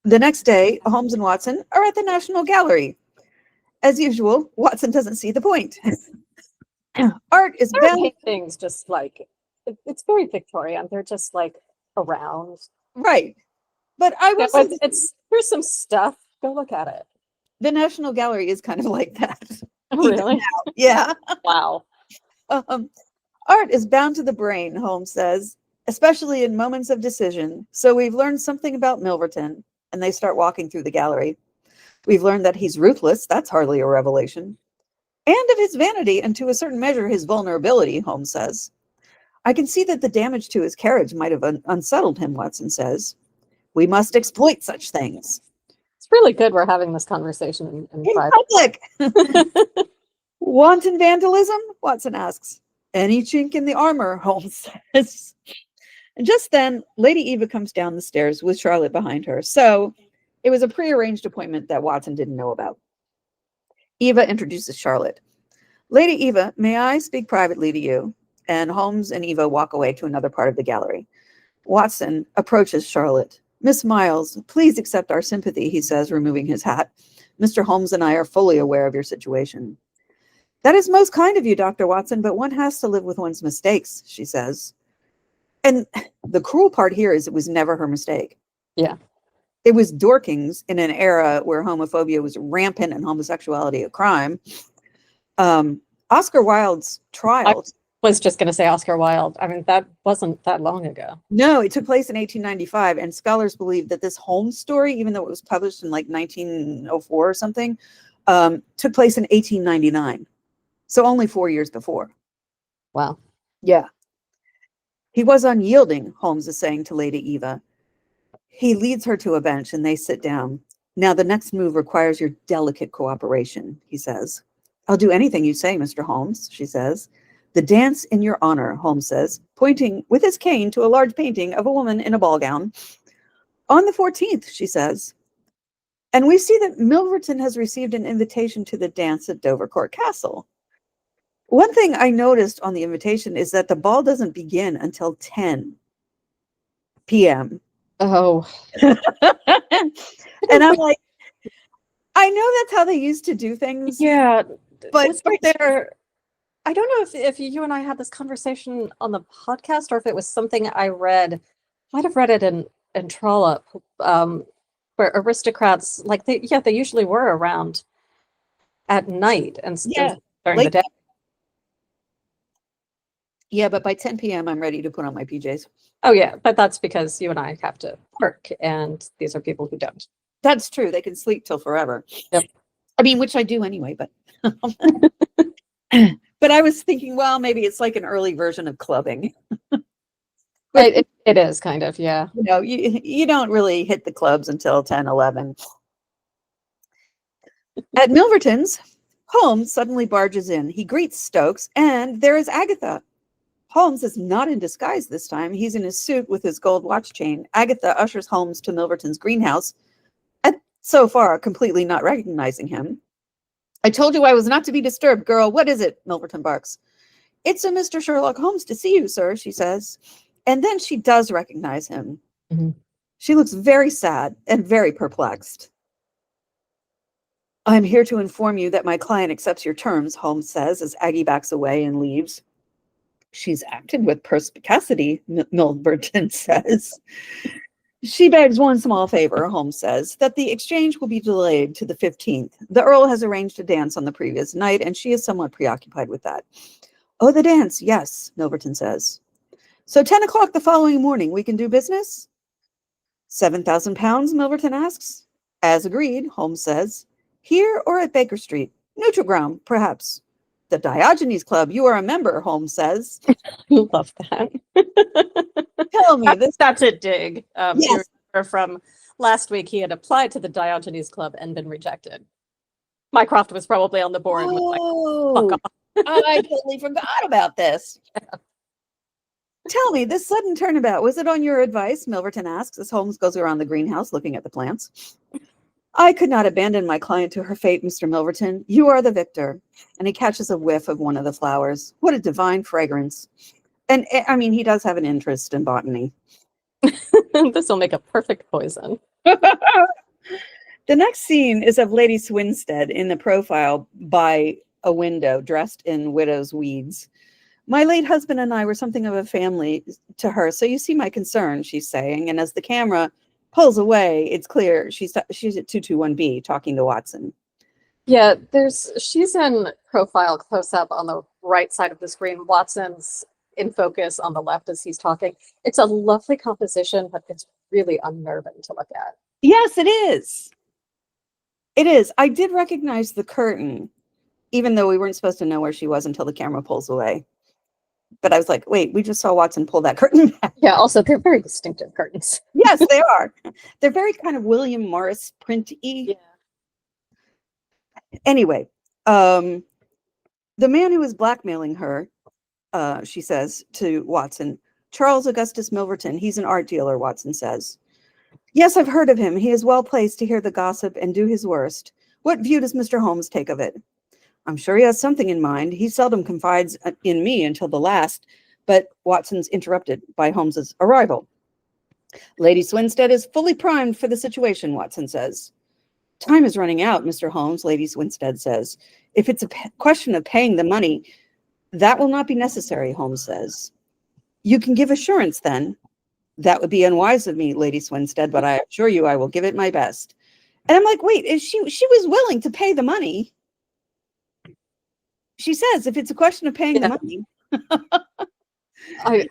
The next day, Holmes and Watson are at the National Gallery. As usual, Watson doesn't see the point. Art is There are bound. paintings just like, it's very Victorian. They're just like around. Right. But I Yeah, was but here's some stuff. Go look at it. the National Gallery is kind of like that. Really? Yeah. Wow. Art is bound to the brain, Holmes says, especially in moments of decision. So we've learned something about Milverton, and they start walking through the gallery. We've learned that he's ruthless. That's hardly a revelation. And of his vanity and to a certain measure his vulnerability, Holmes says. I can see that the damage to his carriage might have unsettled him, Watson says. We must exploit such things. It's really good we're having this conversation in In private. public. Wanton vandalism? Watson asks. Any chink in the armor, Holmes says. And just then, Lady Eva comes down the stairs with Charlotte behind her. So it was a prearranged appointment that Watson didn't know about. Eva introduces Charlotte. Lady Eva, may I speak privately to you? And Holmes and Eva walk away to another part of the gallery. Watson approaches Charlotte. Miss Miles, please accept our sympathy, he says, removing his hat. Mr. Holmes and I are fully aware of your situation. That is most kind of you, Dr. Watson, but one has to live with one's mistakes, she says. And the cruel part here is it was never her mistake. Yeah. It was Dorkings in an era where homophobia was rampant and homosexuality a crime. Oscar Wilde's trial. I was just going to say Oscar Wilde. I mean, that wasn't that long ago. No, it took place in 1895, and scholars believe that this Holmes story, even though it was published in like 1904 or something, took place in 1899. So only 4 years before. Wow. Yeah. He was unyielding, Holmes is saying to Lady Eva. He leads her to a bench and they sit down. Now the next move requires your delicate cooperation, he says. I'll do anything you say, Mr. Holmes, she says. The dance in your honor, Holmes says, pointing with his cane to a large painting of a woman in a ball gown. On the 14th, she says. And we see that Milverton has received an invitation to the dance at Dovercourt Castle. One thing I noticed on the invitation is that the ball doesn't begin until 10 p.m. Oh. And I'm like, I know that's how they used to do things. Yeah. But I don't know if you and I had this conversation on the podcast or if it was something I read. Might have read it in Trollope, where aristocrats, like they usually were around at night and during the day. Yeah, but by 10 p.m. I'm ready to put on my PJs. Oh yeah, but that's because you and I have to work, and these are people who don't. That's true. They can sleep till forever. Yep. I mean, which I do anyway, but but I was thinking, well, maybe it's like an early version of clubbing. It is kind of, yeah. You know, you don't really hit the clubs until 10, 11. At Milverton's, Holmes suddenly barges in. He greets Stokes, and there is Agatha. Holmes is not in disguise this time. He's in his suit with his gold watch chain. Agatha ushers Holmes to Milverton's greenhouse, and so far completely not recognizing him. I told you I was not to be disturbed, girl. What is it? Milverton barks. It's a Mr. Sherlock Holmes to see you, sir, she says. And then she does recognize him. Mm-hmm. She looks very sad and very perplexed. I'm here to inform you that my client accepts your terms, Holmes says as Aggie backs away and leaves. She's acted with perspicacity, Milverton says. She begs one small favor, Holmes says, that the exchange will be delayed to the 15th. The Earl has arranged a dance on the previous night, and she is somewhat preoccupied with that. Oh, the dance, yes, Milverton says. So 10 o'clock the following morning, we can do business? £7,000, Milverton asks. As agreed, Holmes says. Here or at Baker Street? Neutral ground, perhaps. The Diogenes Club. You are a member, Holmes says. I love that. Tell me this. That's a dig. Yes. You remember from last week, he had applied to the Diogenes Club and been rejected. Mycroft was probably on the board and was like, fuck off. I totally forgot about this. Yeah. Tell me, this sudden turnabout, was it on your advice? Milverton asks as Holmes goes around the greenhouse looking at the plants. I could not abandon my client to her fate, Mr. Milverton. You are the victor. And he catches a whiff of one of the flowers. What a divine fragrance. And I mean, he does have an interest in botany. This will make a perfect poison. The next scene is of Lady Swinstead in the profile by a window, dressed in widow's weeds. My late husband and I were something of a family to her, so you see my concern, she's saying. And as the camera pulls away, it's clear she's at 221B talking to Watson. Yeah, she's in profile close up on the right side of the screen. Watson's in focus on the left as he's talking. It's a lovely composition, but it's really unnerving to look at. Yes, it is. It is. I did recognize the curtain, even though we weren't supposed to know where she was until the camera pulls away. But I was like, wait, we just saw Watson pull that curtain back. Yeah, also, they're very distinctive curtains. Yes, they are. They're very kind of William Morris print-y. Yeah. Anyway, the man who was blackmailing her, she says to Watson, Charles Augustus Milverton, he's an art dealer, Watson says. Yes, I've heard of him. He is well placed to hear the gossip and do his worst. What view does Mr. Holmes take of it? I'm sure he has something in mind. He seldom confides in me until the last, but Watson's interrupted by Holmes's arrival. Lady Swinstead is fully primed for the situation, Watson says. Time is running out, Mr. Holmes, Lady Swinstead says. If it's a question of paying the money, that will not be necessary, Holmes says. You can give assurance then. That would be unwise of me, Lady Swinstead, but I assure you I will give it my best. And I'm like, wait, she was willing to pay the money. She says, if it's a question of paying the money. I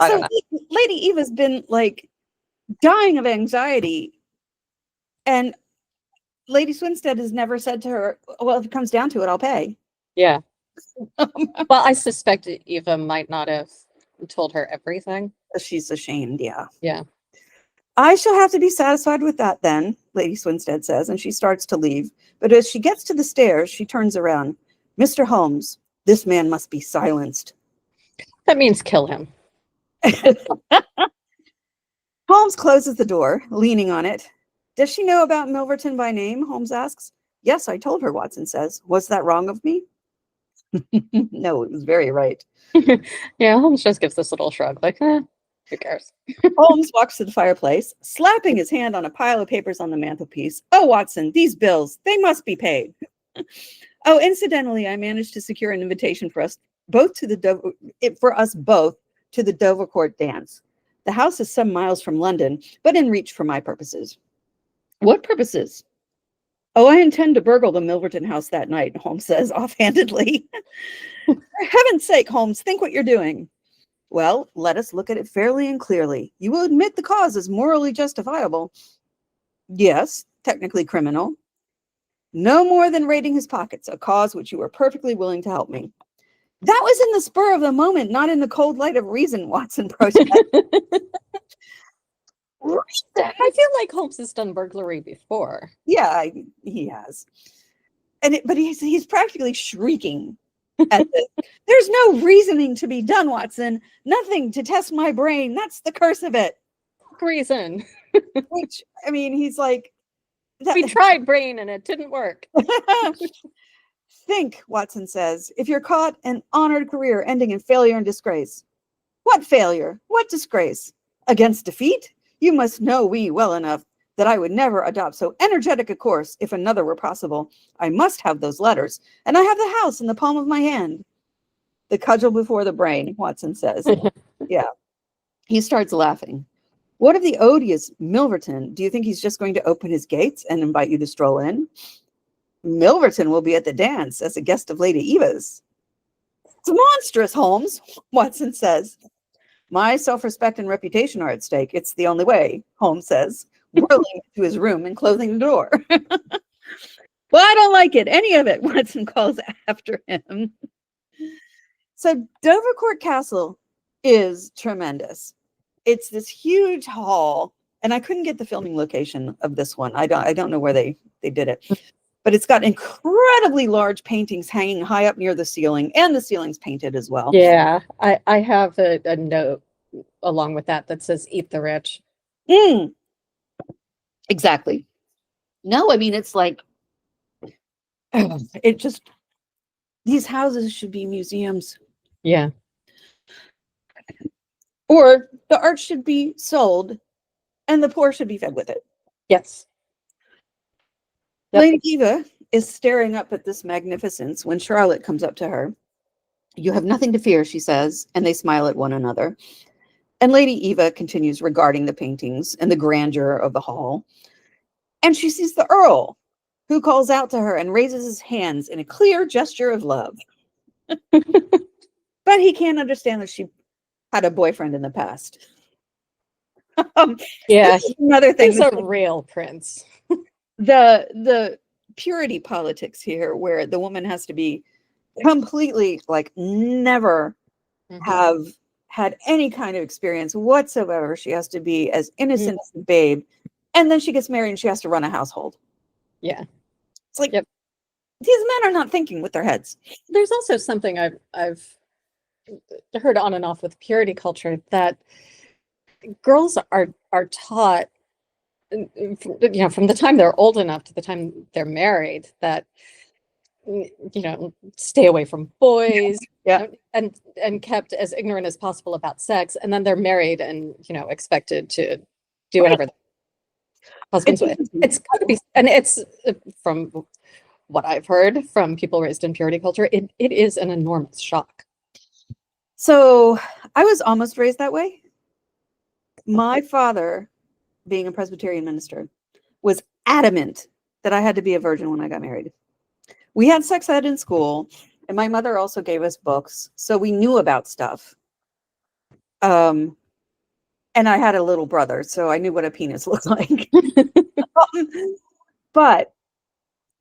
don't know. Lady Eva's been like dying of anxiety. And Lady Swinstead has never said to her, well, if it comes down to it, I'll pay. Yeah. Well, I suspect Eva might not have told her everything. She's ashamed, yeah. Yeah. I shall have to be satisfied with that then, Lady Swinstead says, and she starts to leave. But as she gets to the stairs, she turns around. Mr. Holmes, this man must be silenced. That means kill him. Holmes closes the door, leaning on it. Does she know about Milverton by name? Holmes asks. Yes, I told her, Watson says. Was that wrong of me? No, it was very right. Yeah, Holmes just gives this little shrug, like, who cares? Holmes walks to the fireplace, slapping his hand on a pile of papers on the mantelpiece. Oh, Watson, these bills, they must be paid. Oh, incidentally, I managed to secure an invitation for us both to the Dovercourt dance. The house is some miles from London, but in reach for my purposes. What purposes? Oh, I intend to burgle the Milverton house that night, Holmes says offhandedly. For heaven's sake, Holmes, think what you're doing. Well, let us look at it fairly and clearly. You will admit the cause is morally justifiable. Yes, technically criminal. No more than raiding his pockets, a cause which you were perfectly willing to help me. That was in the spur of the moment, not in the cold light of reason, Watson protested. I feel like Holmes has done burglary before. Yeah, he has. But he's practically shrieking at this. There's no reasoning to be done, Watson. Nothing to test my brain. That's the curse of it. Reason. Which, I mean, he's like... We tried brain and it didn't work. Think, Watson says, if you're caught, an honored career ending in failure and disgrace. What failure? What disgrace? Against defeat? You must know me well enough that I would never adopt so energetic a course if another were possible. I must have those letters, and I have the house in the palm of my hand. The cudgel before the brain, Watson says. Yeah. He starts laughing. What of the odious Milverton? Do you think he's just going to open his gates and invite you to stroll in? Milverton will be at the dance as a guest of Lady Eva's. It's monstrous, Holmes, Watson says. My self-respect and reputation are at stake. It's the only way, Holmes says, whirling to his room and closing the door. Well, I don't like it, any of it, Watson calls after him. So Dovercourt Castle is tremendous. It's this huge hall, and I couldn't get the filming location of this one. I don't know where they did it, but it's got incredibly large paintings hanging high up near the ceiling, and the ceiling's painted as well. Yeah, I have a note along with that says "Eat the rich." Exactly. No, I mean, it's like, it just, these houses should be museums. Yeah. Or the art should be sold and the poor should be fed with it. Yes. Yep. Lady Eva is staring up at this magnificence when Charlotte comes up to her. You have nothing to fear, she says, and they smile at one another. And Lady Eva continues regarding the paintings and the grandeur of the hall. And she sees the Earl, who calls out to her and raises his hands in a clear gesture of love. But he can't understand that she had a boyfriend in the past. Yeah, another thing. He's a real prince. The purity politics here, where the woman has to be completely, like, never have had any kind of experience whatsoever. She has to be as innocent as a babe, and then she gets married and she has to run a household. Yeah, it's like, these men are not thinking with their heads. There's also something I've heard on and off with purity culture, that girls are taught, from the time they're old enough to the time they're married, that stay away from boys, and kept as ignorant as possible about sex, and then they're married and expected to do whatever husbands with. It's got to be, and it's, from what I've heard from people raised in purity culture, it is an enormous shock. So I was almost raised that way. My father, being a Presbyterian minister, was adamant that I had to be a virgin when I got married. We had sex ed in school, and my mother also gave us books, so we knew about stuff. And I had a little brother, so I knew what a penis looked like. But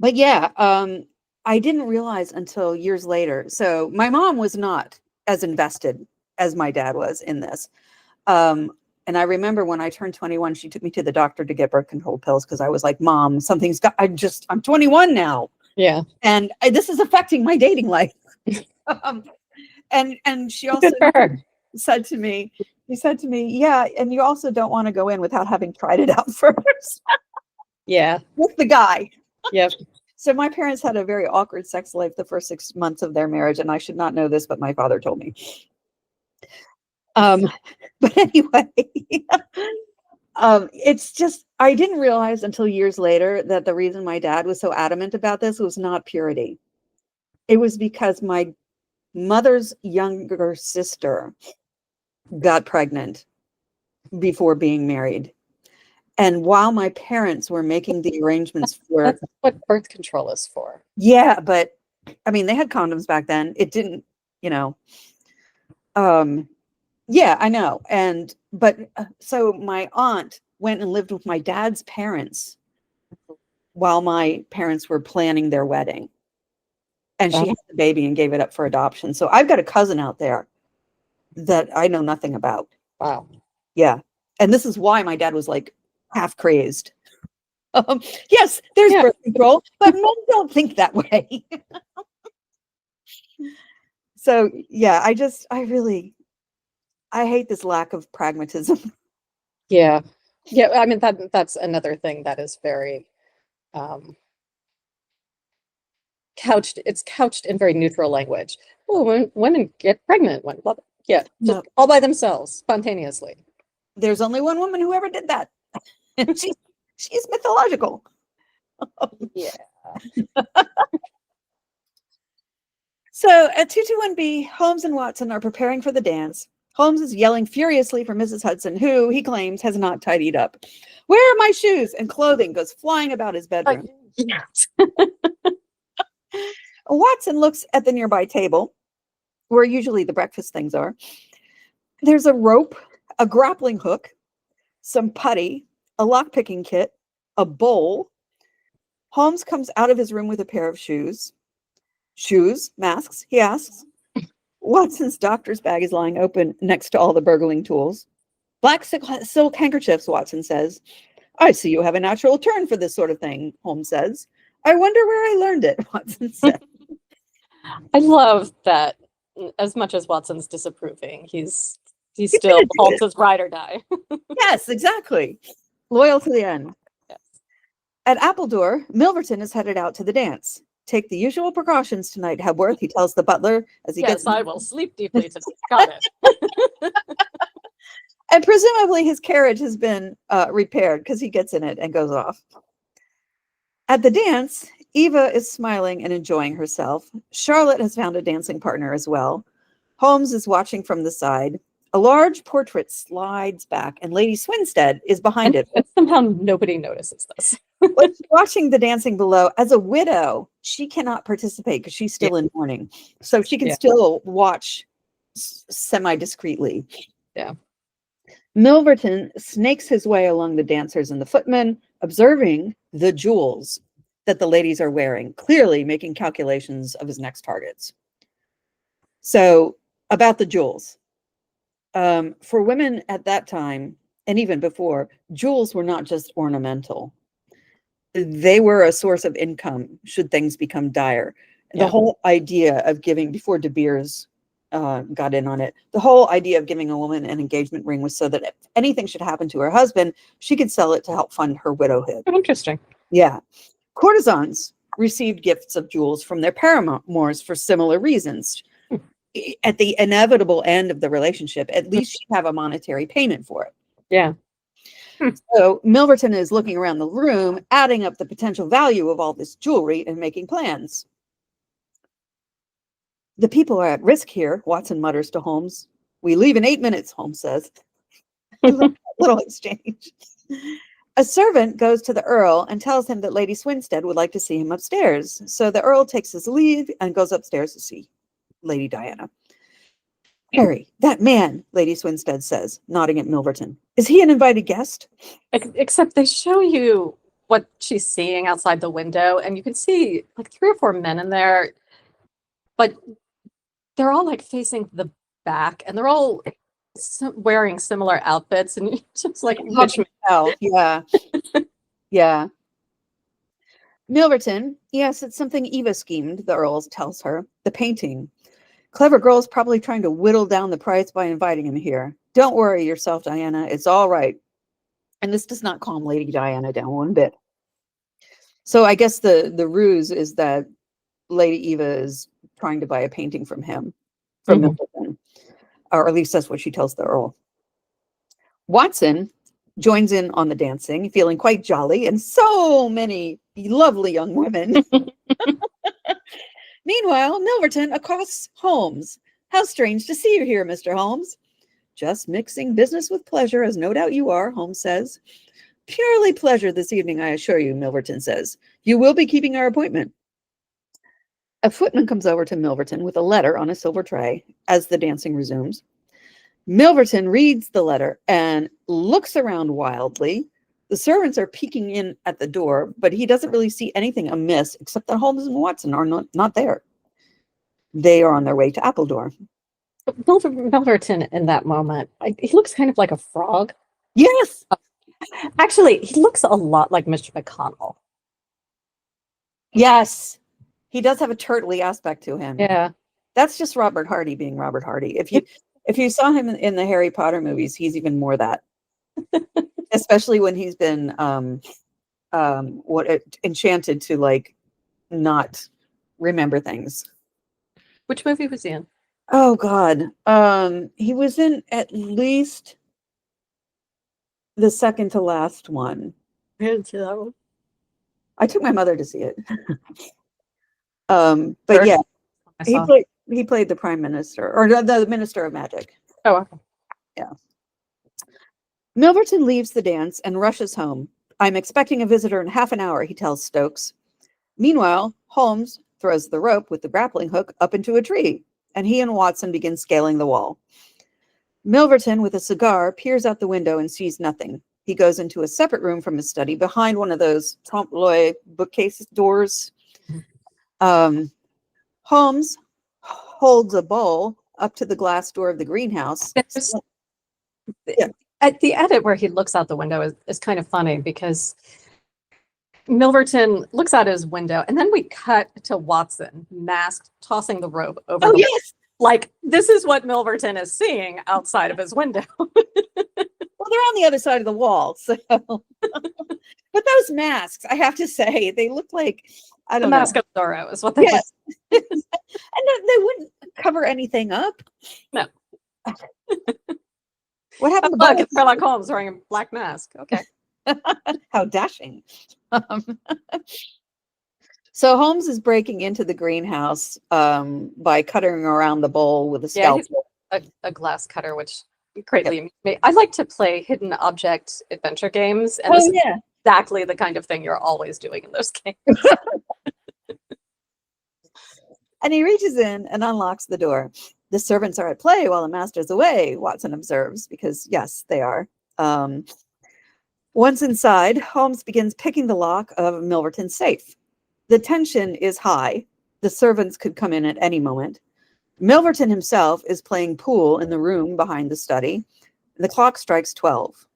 yeah, I didn't realize until years later. So my mom was not as invested as my dad was in this. And I remember when I turned 21, she took me to the doctor to get birth control pills because I was like, Mom, something's got, I'm 21 now. Yeah. And this is affecting my dating life. And she also said to me, yeah, and you also don't want to go in without having tried it out first. Yeah. With the guy. Yep. So my parents had a very awkward sex life the first 6 months of their marriage, and I should not know this, but my father told me. But anyway, it's just, I didn't realize until years later that the reason my dad was so adamant about this was not purity. It was because my mother's younger sister got pregnant before being married. And while my parents were making the arrangements for... That's what birth control is for. Yeah, but I mean, they had condoms back then. It didn't, yeah, I know. But so my aunt went and lived with my dad's parents while my parents were planning their wedding. And she had the baby and gave it up for adoption. So I've got a cousin out there that I know nothing about. Wow. Yeah. And this is why my dad was like half crazed. Yes, there's birth control, but men don't think that way. So yeah, I hate this lack of pragmatism. Yeah. Yeah. I mean, that's another thing that is very couched in very neutral language. Oh, when women get pregnant, just all by themselves, spontaneously. There's only one woman who ever did that. And she's mythological. Yeah. So at 221B, Holmes and Watson are preparing for the dance. Holmes is yelling furiously for Mrs. Hudson, who, he claims, has not tidied up. Where are my shoes? And clothing goes flying about his bedroom. Yes. Watson looks at the nearby table, where usually the breakfast things are. There's a rope, a grappling hook, some putty, a lock-picking kit, a bowl. Holmes comes out of his room with a pair of shoes. Shoes, masks, he asks. Watson's doctor's bag is lying open next to all the burgling tools. Black silk handkerchiefs, Watson says. I see you have a natural turn for this sort of thing, Holmes says. I wonder where I learned it, Watson said. I love that as much as Watson's disapproving, he's still Holmes's ride or die. Yes, exactly. Loyal to the end. Yes. At Appledore, Milverton is headed out to the dance. Take the usual precautions tonight, Hebworth, he tells the butler as he gets... Yes, I will sleep deeply tonight. Got it. And presumably his carriage has been repaired because he gets in it and goes off. At the dance, Eva is smiling and enjoying herself. Charlotte has found a dancing partner as well. Holmes is watching from the side. A large portrait slides back and Lady Swinstead is behind it. And somehow nobody notices this. Watching the dancing below, as a widow, she cannot participate because she's still in mourning. So she can still watch semi-discreetly. Yeah. Milverton snakes his way along the dancers and the footmen, observing the jewels that the ladies are wearing, clearly making calculations of his next targets. So, about the jewels. For women at that time, and even before, jewels were not just ornamental. They were a source of income should things become dire. Yeah. The whole idea of giving, before De Beers got in on it, the whole idea of giving a woman an engagement ring was so that if anything should happen to her husband, she could sell it to help fund her widowhood. Interesting. Yeah. Courtesans received gifts of jewels from their paramours for similar reasons. At the inevitable end of the relationship, at least she'd have a monetary payment for it. Yeah. So Milverton is looking around the room, adding up the potential value of all this jewelry and making plans. The people are at risk here, Watson mutters to Holmes. We leave in 8 minutes, Holmes says. Little exchange. A servant goes to the Earl and tells him that Lady Swinstead would like to see him upstairs. So the Earl takes his leave and goes upstairs to see Lady Diana. Harry, that man, Lady Swinstead says, nodding at Milverton. Is he an invited guest? Except they show you what she's seeing outside the window, and you can see like 3 or 4 men in there, but they're all like facing the back, and they're all wearing similar outfits, and it's just like, yeah. Yeah. Milverton, yes, it's something Eva schemed, the Earl tells her. The painting. Clever girl's probably trying to whittle down the price by inviting him here. Don't worry yourself, Diana. It's all right. And this does not calm Lady Diana down one bit. So I guess the ruse is that Lady Eva is trying to buy a painting from him, from Milverton. Or at least that's what she tells the Earl. Watson joins in on the dancing, feeling quite jolly, and so many lovely young women. Meanwhile, Milverton accosts Holmes. How strange to see you here, Mr. Holmes. Just mixing business with pleasure, as no doubt you are, Holmes says. Purely pleasure this evening, I assure you, Milverton says. You will be keeping our appointment. A footman comes over to Milverton with a letter on a silver tray as the dancing resumes. Milverton reads the letter and looks around wildly. The servants are peeking in at the door, but he doesn't really see anything amiss except that Holmes and Watson are not there. They are on their way to Appledore. Milverton in that moment, he looks kind of like a frog. Yes. Actually, he looks a lot like Mr. McConnell. Yes. He does have a turtly aspect to him. Yeah. That's just Robert Hardy being Robert Hardy. If you saw him in the Harry Potter movies, he's even more that. Especially when he's been enchanted to like not remember things. Which movie was he in? Oh God. He was in at least the second to last one. I didn't see that one. I took my mother to see it. But yeah, he played the prime minister or the minister of magic. Oh, okay. Yeah. Milverton leaves the dance and rushes home. I'm expecting a visitor in half an hour, he tells Stokes. Meanwhile, Holmes throws the rope with the grappling hook up into a tree, and he and Watson begin scaling the wall. Milverton, with a cigar, peers out the window and sees nothing. He goes into a separate room from his study behind one of those trompe-l'oeil bookcase doors. Holmes holds a bowl up to the glass door of the greenhouse. There's Yeah. at the edit where he looks out the window is kind of funny because Milverton looks out his window and then we cut to Watson masked tossing the robe over Oh, the yes. like this is what Milverton is seeing outside of his window. Well, they're on the other side of the wall. So, but those masks, I have to say, they look like, I The don't know. mask of Zorro is what they Yes. And they wouldn't cover anything up. No. What happened to Look, both? it's Sherlock Holmes wearing a black mask. Okay. How dashing. So Holmes is breaking into the greenhouse by cutting around the bowl with a Yeah, scalpel. he's a glass cutter, which greatly I like to play hidden object adventure games, and this is Yeah. exactly the kind of thing you're always doing in those games. And he reaches in and unlocks the door. The servants are at play while the master's away, Watson observes, because yes, they are. Once inside, Holmes begins picking the lock of Milverton's safe. The tension is high. The servants could come in at any moment. Milverton himself is playing pool in the room behind the study. The clock strikes 12.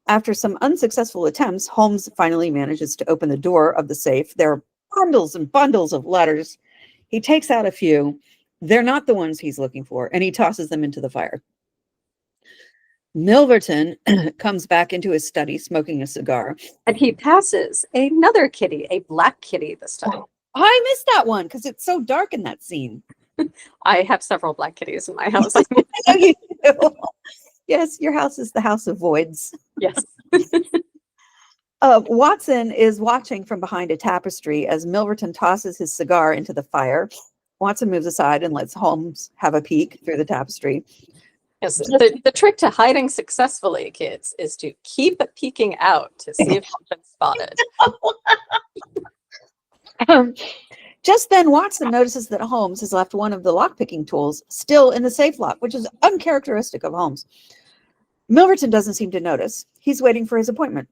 After some unsuccessful attempts, Holmes finally manages to open the door of the safe. There are bundles and bundles of letters. He takes out a few. They're not the ones he's looking for, and he tosses them into the fire. Milverton comes back into his study smoking a cigar. And he passes another kitty, a black kitty this time. I missed that one because it's so dark in that scene. I have several black kitties in my house. I know you do. Yes, your house is the house of voids. Yes. Watson is watching from behind a tapestry as Milverton tosses his cigar into the fire. Watson moves aside and lets Holmes have a peek through the tapestry. Yes, the trick to hiding successfully, kids, is to keep peeking out to see if you've been spotted. Just then, Watson notices that Holmes has left one of the lockpicking tools still in the safe lock, which is uncharacteristic of Holmes. Milverton doesn't seem to notice. He's waiting for his appointment.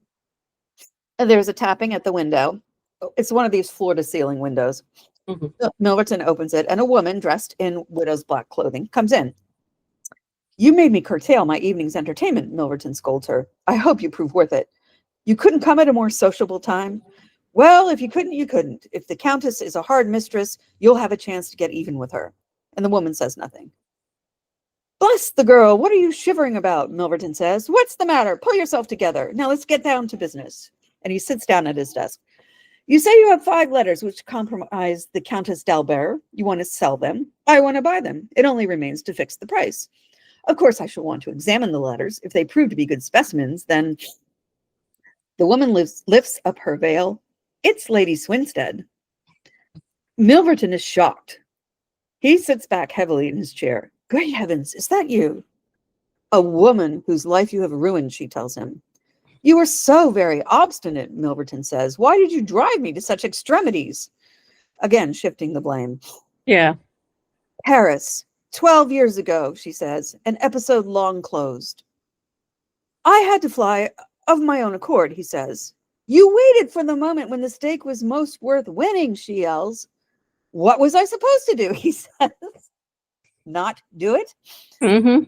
There's a tapping at the window. It's one of these floor-to-ceiling windows. Mhm. Milverton opens it, and a woman dressed in widow's black clothing comes in. "You made me curtail my evening's entertainment," Milverton scolds her. "I hope you prove worth it. You couldn't come at a more sociable time? Well, if you couldn't, you couldn't. If the Countess is a hard mistress, you'll have a chance to get even with her." And the woman says nothing. "Bless the girl, what are you shivering about?" Milverton says. "What's the matter? Pull yourself together. Now let's get down to business." And he sits down at his desk. "You say you have 5 letters which compromise the Countess d'Albert. You want to sell them. I want to buy them. It only remains to fix the price. Of course, I shall want to examine the letters. If they prove to be good specimens, then..." The woman lifts up her veil. It's Lady Swinstead. Milverton is shocked. He sits back heavily in his chair. "Great heavens, is that you?" "A woman whose life you have ruined," she tells him. "You were so very obstinate," Milverton says. "Why did you drive me to such extremities?" Again, shifting the blame. Yeah. "Paris, 12 years ago," she says, "an episode long closed." "I had to fly of my own accord," he says. "You waited for the moment when the stake was most worth winning," she yells. "What was I supposed to do?" he says. "Not do it? Mm-hmm.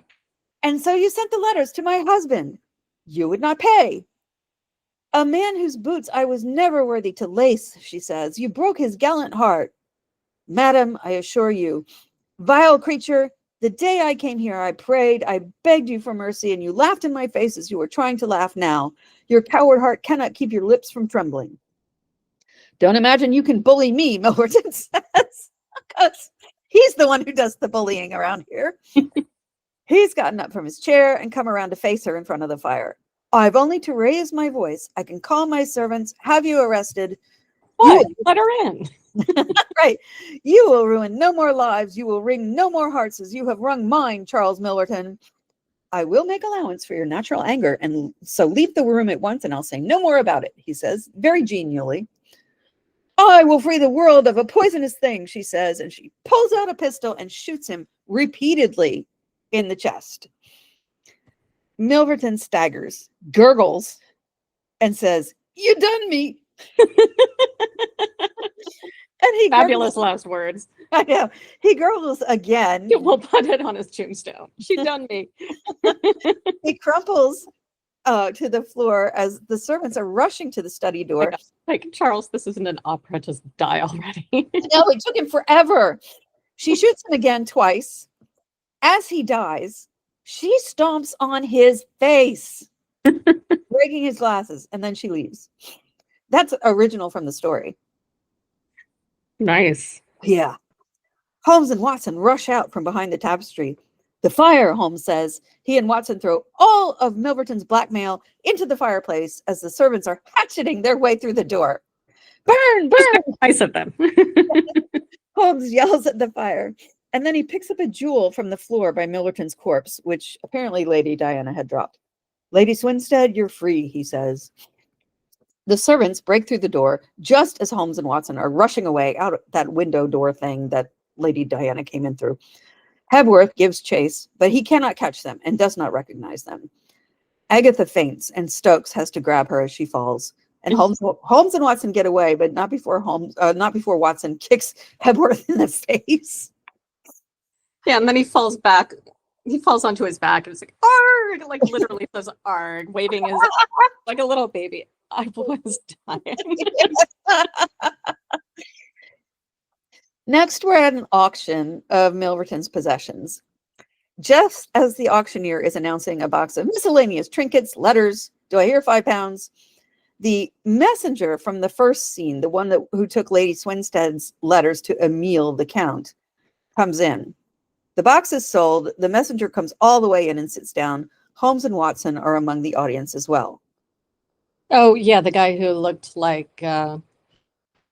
And so you sent the letters to my husband. You would not pay. A man whose boots I was never worthy to lace," she says. "You broke his gallant heart. Madam, I assure you, vile creature, the day I came here, I prayed, I begged you for mercy, and you laughed in my face as you were trying to laugh now. Your coward heart cannot keep your lips from trembling." "Don't imagine you can bully me," Milverton says, because he's the one who does the bullying around here. He's gotten up from his chair and come around to face her in front of the fire. "I've only to raise my voice. I can call my servants, have you arrested." What? Let her in. Right. "You will ruin no more lives. You will wring no more hearts as you have wrung mine, Charles Milverton. I will make allowance for your natural anger, and so leave the room at once, and I'll say no more about it," he says, very genially. "I will free the world of a poisonous thing," she says, and she pulls out a pistol and shoots him repeatedly in the chest. Milverton staggers, gurgles, and says, "You done me." And he Fabulous gurgles, last words. I know. He gurgles again. We'll put it on his tombstone. She done me. He crumples to the floor as the servants are rushing to the study door. Like, Charles, this isn't an opera. Just die already. No, it took him forever. She shoots him again twice. As he dies, she stomps on his face, breaking his glasses, and then she leaves. That's original from the story. Nice. Yeah. Holmes and Watson rush out from behind the tapestry. The fire, Holmes says. He and Watson throw all of Milverton's blackmail into the fireplace as the servants are hatcheting their way through the door. Burn, burn! Nice of them. Holmes yells at the fire, and then he picks up a jewel from the floor by Milverton's corpse, which apparently Lady Diana had dropped. "Lady Swinstead, you're free," he says. The servants break through the door just as Holmes and Watson are rushing away out that window door thing that Lady Diana came in through. Hebworth gives chase, but he cannot catch them and does not recognize them. Agatha faints, and Stokes has to grab her as she falls. And Holmes and Watson get away, but not before Watson kicks Hebworth in the face. Yeah, and then he falls back. He falls onto his back, and it's like, "Arg!" Like, literally says "arg," waving his like a little baby. I was dying. Next, we're at an auction of Milverton's possessions. Just as the auctioneer is announcing a box of miscellaneous trinkets, letters, do I hear £5? The messenger from the first scene, the one who took Lady Swinstead's letters to Emile the Count, comes in. The box is sold. The messenger comes all the way in and sits down. Holmes and Watson are among the audience as well. Oh, yeah, the guy who looked like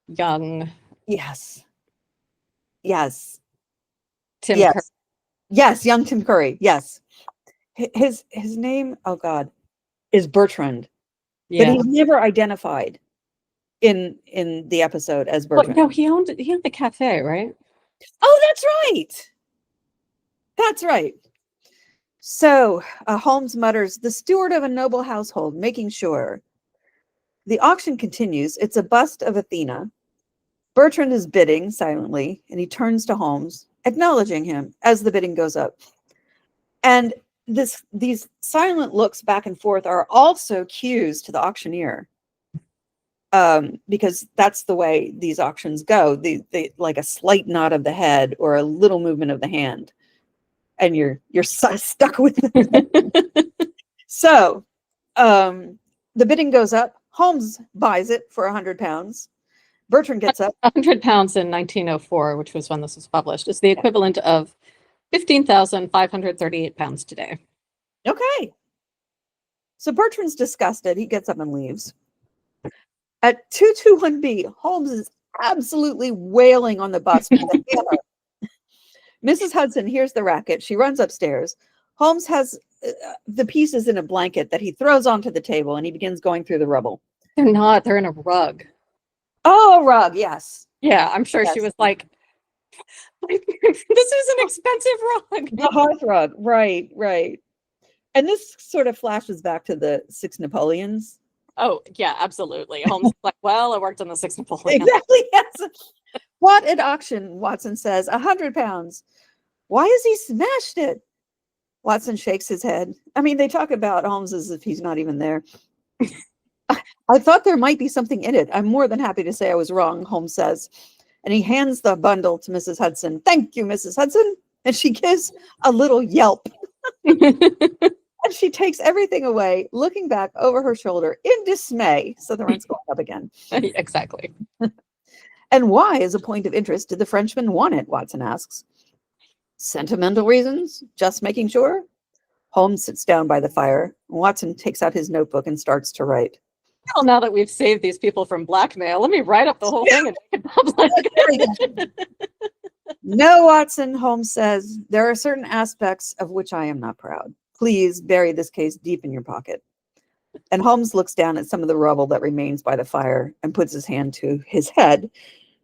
young Yes. Yes. Tim Yes. Curry. Yes, young Tim Curry. Yes. His name, oh God, is Bertrand. Yeah. But he's never identified in the episode as Well, Bertrand. no, he owned the cafe, right? Oh, that's right. That's right. So Holmes mutters, "The steward of a noble household, making sure." The auction continues. It's a bust of Athena. Bertrand is bidding silently, and he turns to Holmes, acknowledging him as the bidding goes up. And these silent looks back and forth are also cues to the auctioneer, because that's the way these auctions go. They like a slight nod of the head or a little movement of the hand, and you're stuck with it. So the bidding goes up. Holmes buys it for £100. Bertrand gets up. £100 in 1904, which was when this was published, is the equivalent of £15,538 today. Okay. So Bertrand's disgusted. He gets up and leaves. At 221B, Holmes is absolutely wailing on the bus with a hammer. Mrs. Hudson hears the racket. She runs upstairs. Holmes has the pieces in a blanket that he throws onto the table, and he begins going through the rubble. They're not. They're in a rug. Oh, a rug. Yes. Yeah, I'm sure she was like, "This is an expensive rug." The hearth rug. Right, right. And this sort of flashes back to the Six Napoleons. Oh, yeah, absolutely. Holmes is like, "Well, I worked on the Six Napoleons." Exactly. Yes. What at auction? Watson says, £100. Why has he smashed it? Watson shakes his head. I mean, they talk about Holmes as if he's not even there. I thought there might be something in it. I'm more than happy to say I was wrong, Holmes says. And he hands the bundle to Mrs. Hudson. "Thank you, Mrs. Hudson." And she gives a little yelp. And she takes everything away, looking back over her shoulder in dismay. So the rent's going up again. Exactly. "And why, as a point of interest, did the Frenchman want it?" Watson asks. "Sentimental reasons? Just making sure?" Holmes sits down by the fire. Watson takes out his notebook and starts to write. Well, now that we've saved these people from blackmail, let me write up the whole thing and make it public. "No, Watson," Holmes says, "there are certain aspects of which I am not proud. Please bury this case deep in your pocket." And Holmes looks down at some of the rubble that remains by the fire and puts his hand to his head.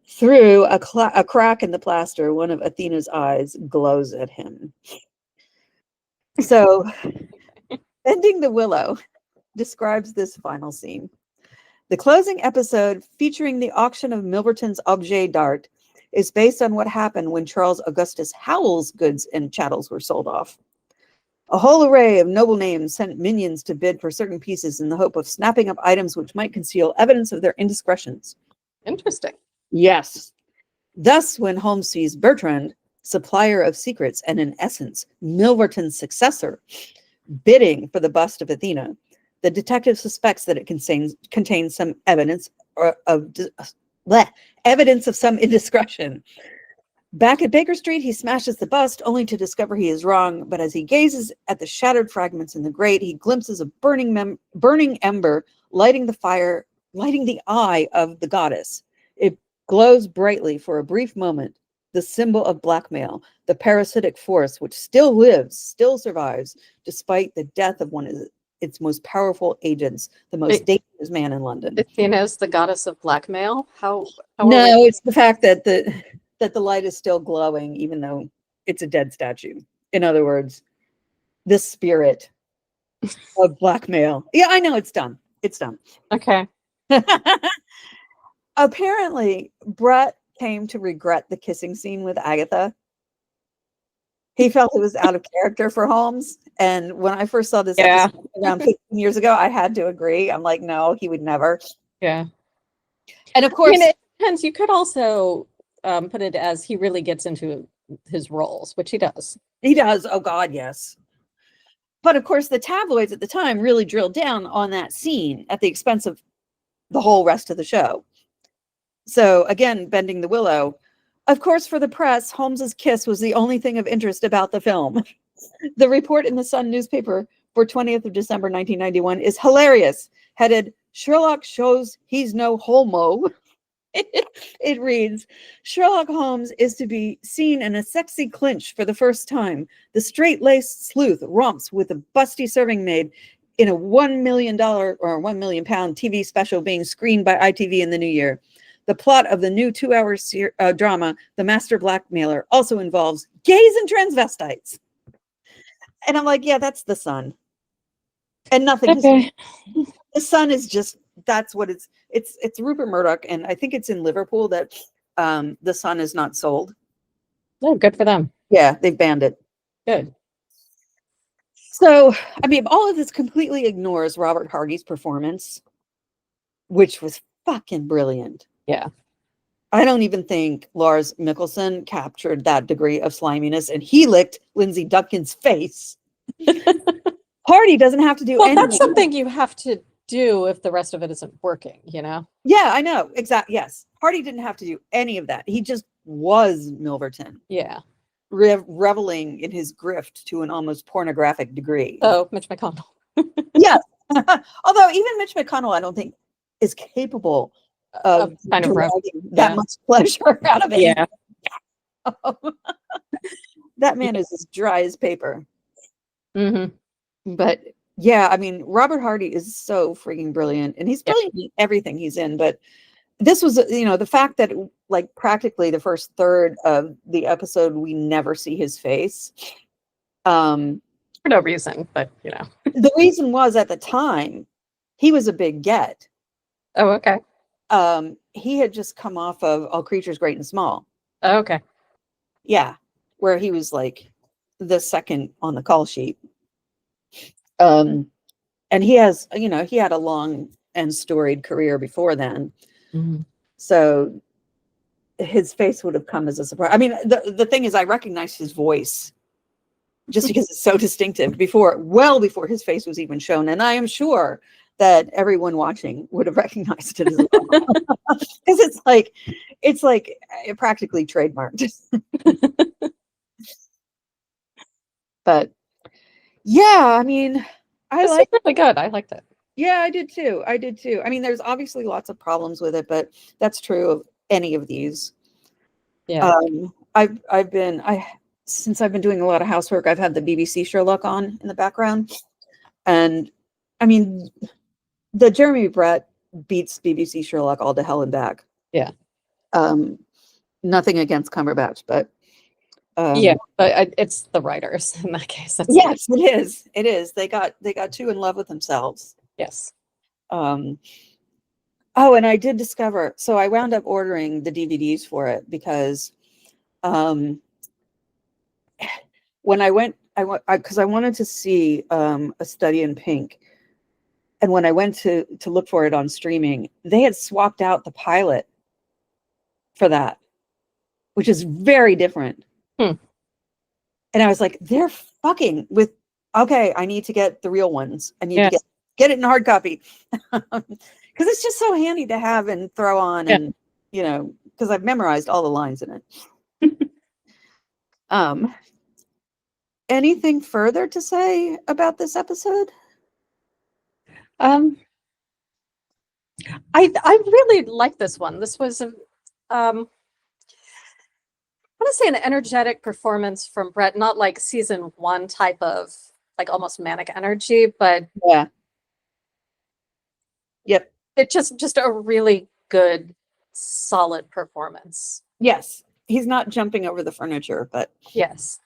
Through a crack in the plaster, one of Athena's eyes glows at him. So Bending the Willow describes this final scene. The closing episode, featuring the auction of Milverton's objet d'art, is based on what happened when Charles Augustus Howell's goods and chattels were sold off. A whole array of noble names sent minions to bid for certain pieces in the hope of snapping up items which might conceal evidence of their indiscretions. Interesting. Yes. Thus, when Holmes sees Bertrand, supplier of secrets and in essence, Milverton's successor, bidding for the bust of Athena, the detective suspects that it contains some evidence evidence of some indiscretion. Back at Baker Street, he smashes the bust, only to discover he is wrong. But as he gazes at the shattered fragments in the grate, he glimpses a burning ember lighting the eye of the goddess. It glows brightly for a brief moment, the symbol of blackmail, the parasitic force which still lives, still survives, despite the death of one of its most powerful agents, the most dangerous man in London. Athena's the goddess of blackmail? How no, it's the fact that the light is still glowing, even though it's a dead statue. In other words, the spirit of blackmail. Yeah, I know, it's done. It's done. Okay. Apparently, Brett came to regret the kissing scene with Agatha. He felt it was out of character for Holmes. And when I first saw this episode around 15 years ago, I had to agree. I'm like, no, he would never. Yeah. And of course, it depends. You could also put it as he really gets into his roles, which he does. He does. Oh, God, yes. But of course, the tabloids at the time really drilled down on that scene at the expense of the whole rest of the show. So again, bending the willow. Of course, for the press, Holmes's kiss was the only thing of interest about the film. The report in the Sun newspaper for 20th of December, 1991 is hilarious. Headed, Sherlock shows he's no homo. It reads, Sherlock Holmes is to be seen in a sexy clinch for the first time. The straight-laced sleuth romps with a busty serving maid in a $1 million or £1 million TV special being screened by ITV in the new year. The plot of the new 2-hour drama, The Master Blackmailer, also involves gays and transvestites. And I'm like, yeah, that's the Sun. And nothing. Okay. The Sun is just, that's what it's Rupert Murdoch. And I think it's in Liverpool that the Sun is not sold. Oh, good for them. Yeah, they've banned it. Good. So, I mean, all of this completely ignores Robert Hardy's performance, which was fucking brilliant. Yeah. I don't even think Lars Mikkelsen captured that degree of sliminess, and he licked Lindsay Duncan's face. Hardy doesn't have to do anything. That's something you have to do if the rest of it isn't working, you know? Yeah, I know. Exactly. Yes. Hardy didn't have to do any of that. He just was Milverton. Yeah. Reveling in his grift to an almost pornographic degree. Oh, Mitch McConnell. Yes. Although even Mitch McConnell, I don't think, is capable of kind of that much pleasure out of it. Yeah. That man is as dry as paper. Mm-hmm. But yeah, I mean, Robert Hardy is so freaking brilliant, and he's brilliant in everything he's in. But this was, the fact that like practically the first third of the episode, we never see his face. For no reason, but the reason was at the time he was a big get. Oh, okay. He had just come off of All Creatures Great and Small. Oh, okay. Yeah, where he was like the second on the call sheet. And he has, he had a long and storied career before then. Mm-hmm. So his face would have come as a surprise. I mean, the thing is, I recognized his voice just because it's so distinctive well before his face was even shown. And I am sure that everyone watching would have recognized it as well. Because it's like practically trademarked. But yeah, I mean, It's really good. I liked it. Yeah, I did too. I mean, there's obviously lots of problems with it, but that's true of any of these. Yeah. Since I've been doing a lot of housework, I've had the BBC Sherlock on in the background. And I mean, the Jeremy Brett beats BBC Sherlock all to hell and back. Yeah. Nothing against Cumberbatch, but Yeah, but it's the writers in that case. Yes, it is. It is. They got too in love with themselves. Yes. Oh, and I did discover. So I wound up ordering the DVDs for it because when I went, because I wanted to see A Study in Pink, and when I went to look for it on streaming, they had swapped out the pilot for that, which is very different. Hmm. And I was like, they're fucking with. Okay, I need to get the real ones. I need to get it in hard copy because it's just so handy to have and throw on, and because I've memorized all the lines in it. Anything further to say about this episode? I really like this one. This was I want to say an energetic performance from Brett, not like season 1 type of like almost manic energy, but Yeah. Yep. It just a really good, solid performance. Yes. He's not jumping over the furniture, but yes.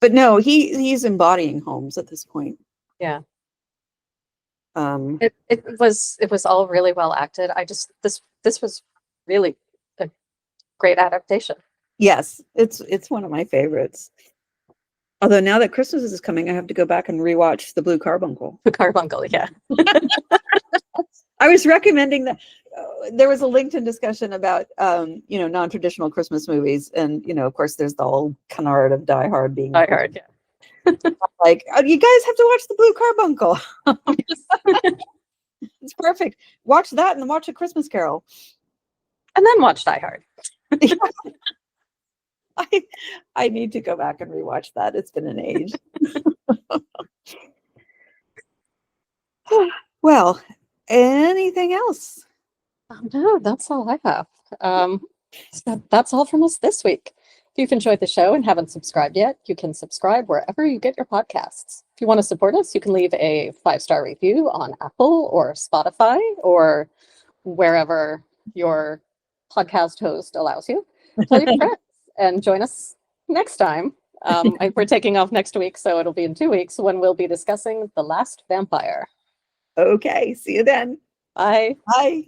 But no, he's embodying Holmes at this point. Yeah. Um, it was all really well acted. This was really a great adaptation. Yes, it's one of my favorites. Although now that Christmas is coming, I have to go back and rewatch The Blue Carbuncle. The Carbuncle, yeah. I was recommending that. There was a LinkedIn discussion about non-traditional Christmas movies, and of course there's the whole canard of Die Hard being Die Hard, yeah. Like, oh, you guys have to watch The Blue Carbuncle. It's perfect. Watch that and then watch A Christmas Carol. And then watch Die Hard. I need to go back and rewatch that. It's been an age. Well, anything else? No, that's all I have. So that's all from us this week. If you've enjoyed the show and haven't subscribed yet, you can subscribe wherever you get your podcasts. If you want to support us, you can leave a 5-star review on Apple or Spotify or wherever your podcast host allows you. Tell your friends and join us next time. We're taking off next week, so it'll be in 2 weeks when we'll be discussing The Last Vampire. Okay, see you then. Bye. Bye.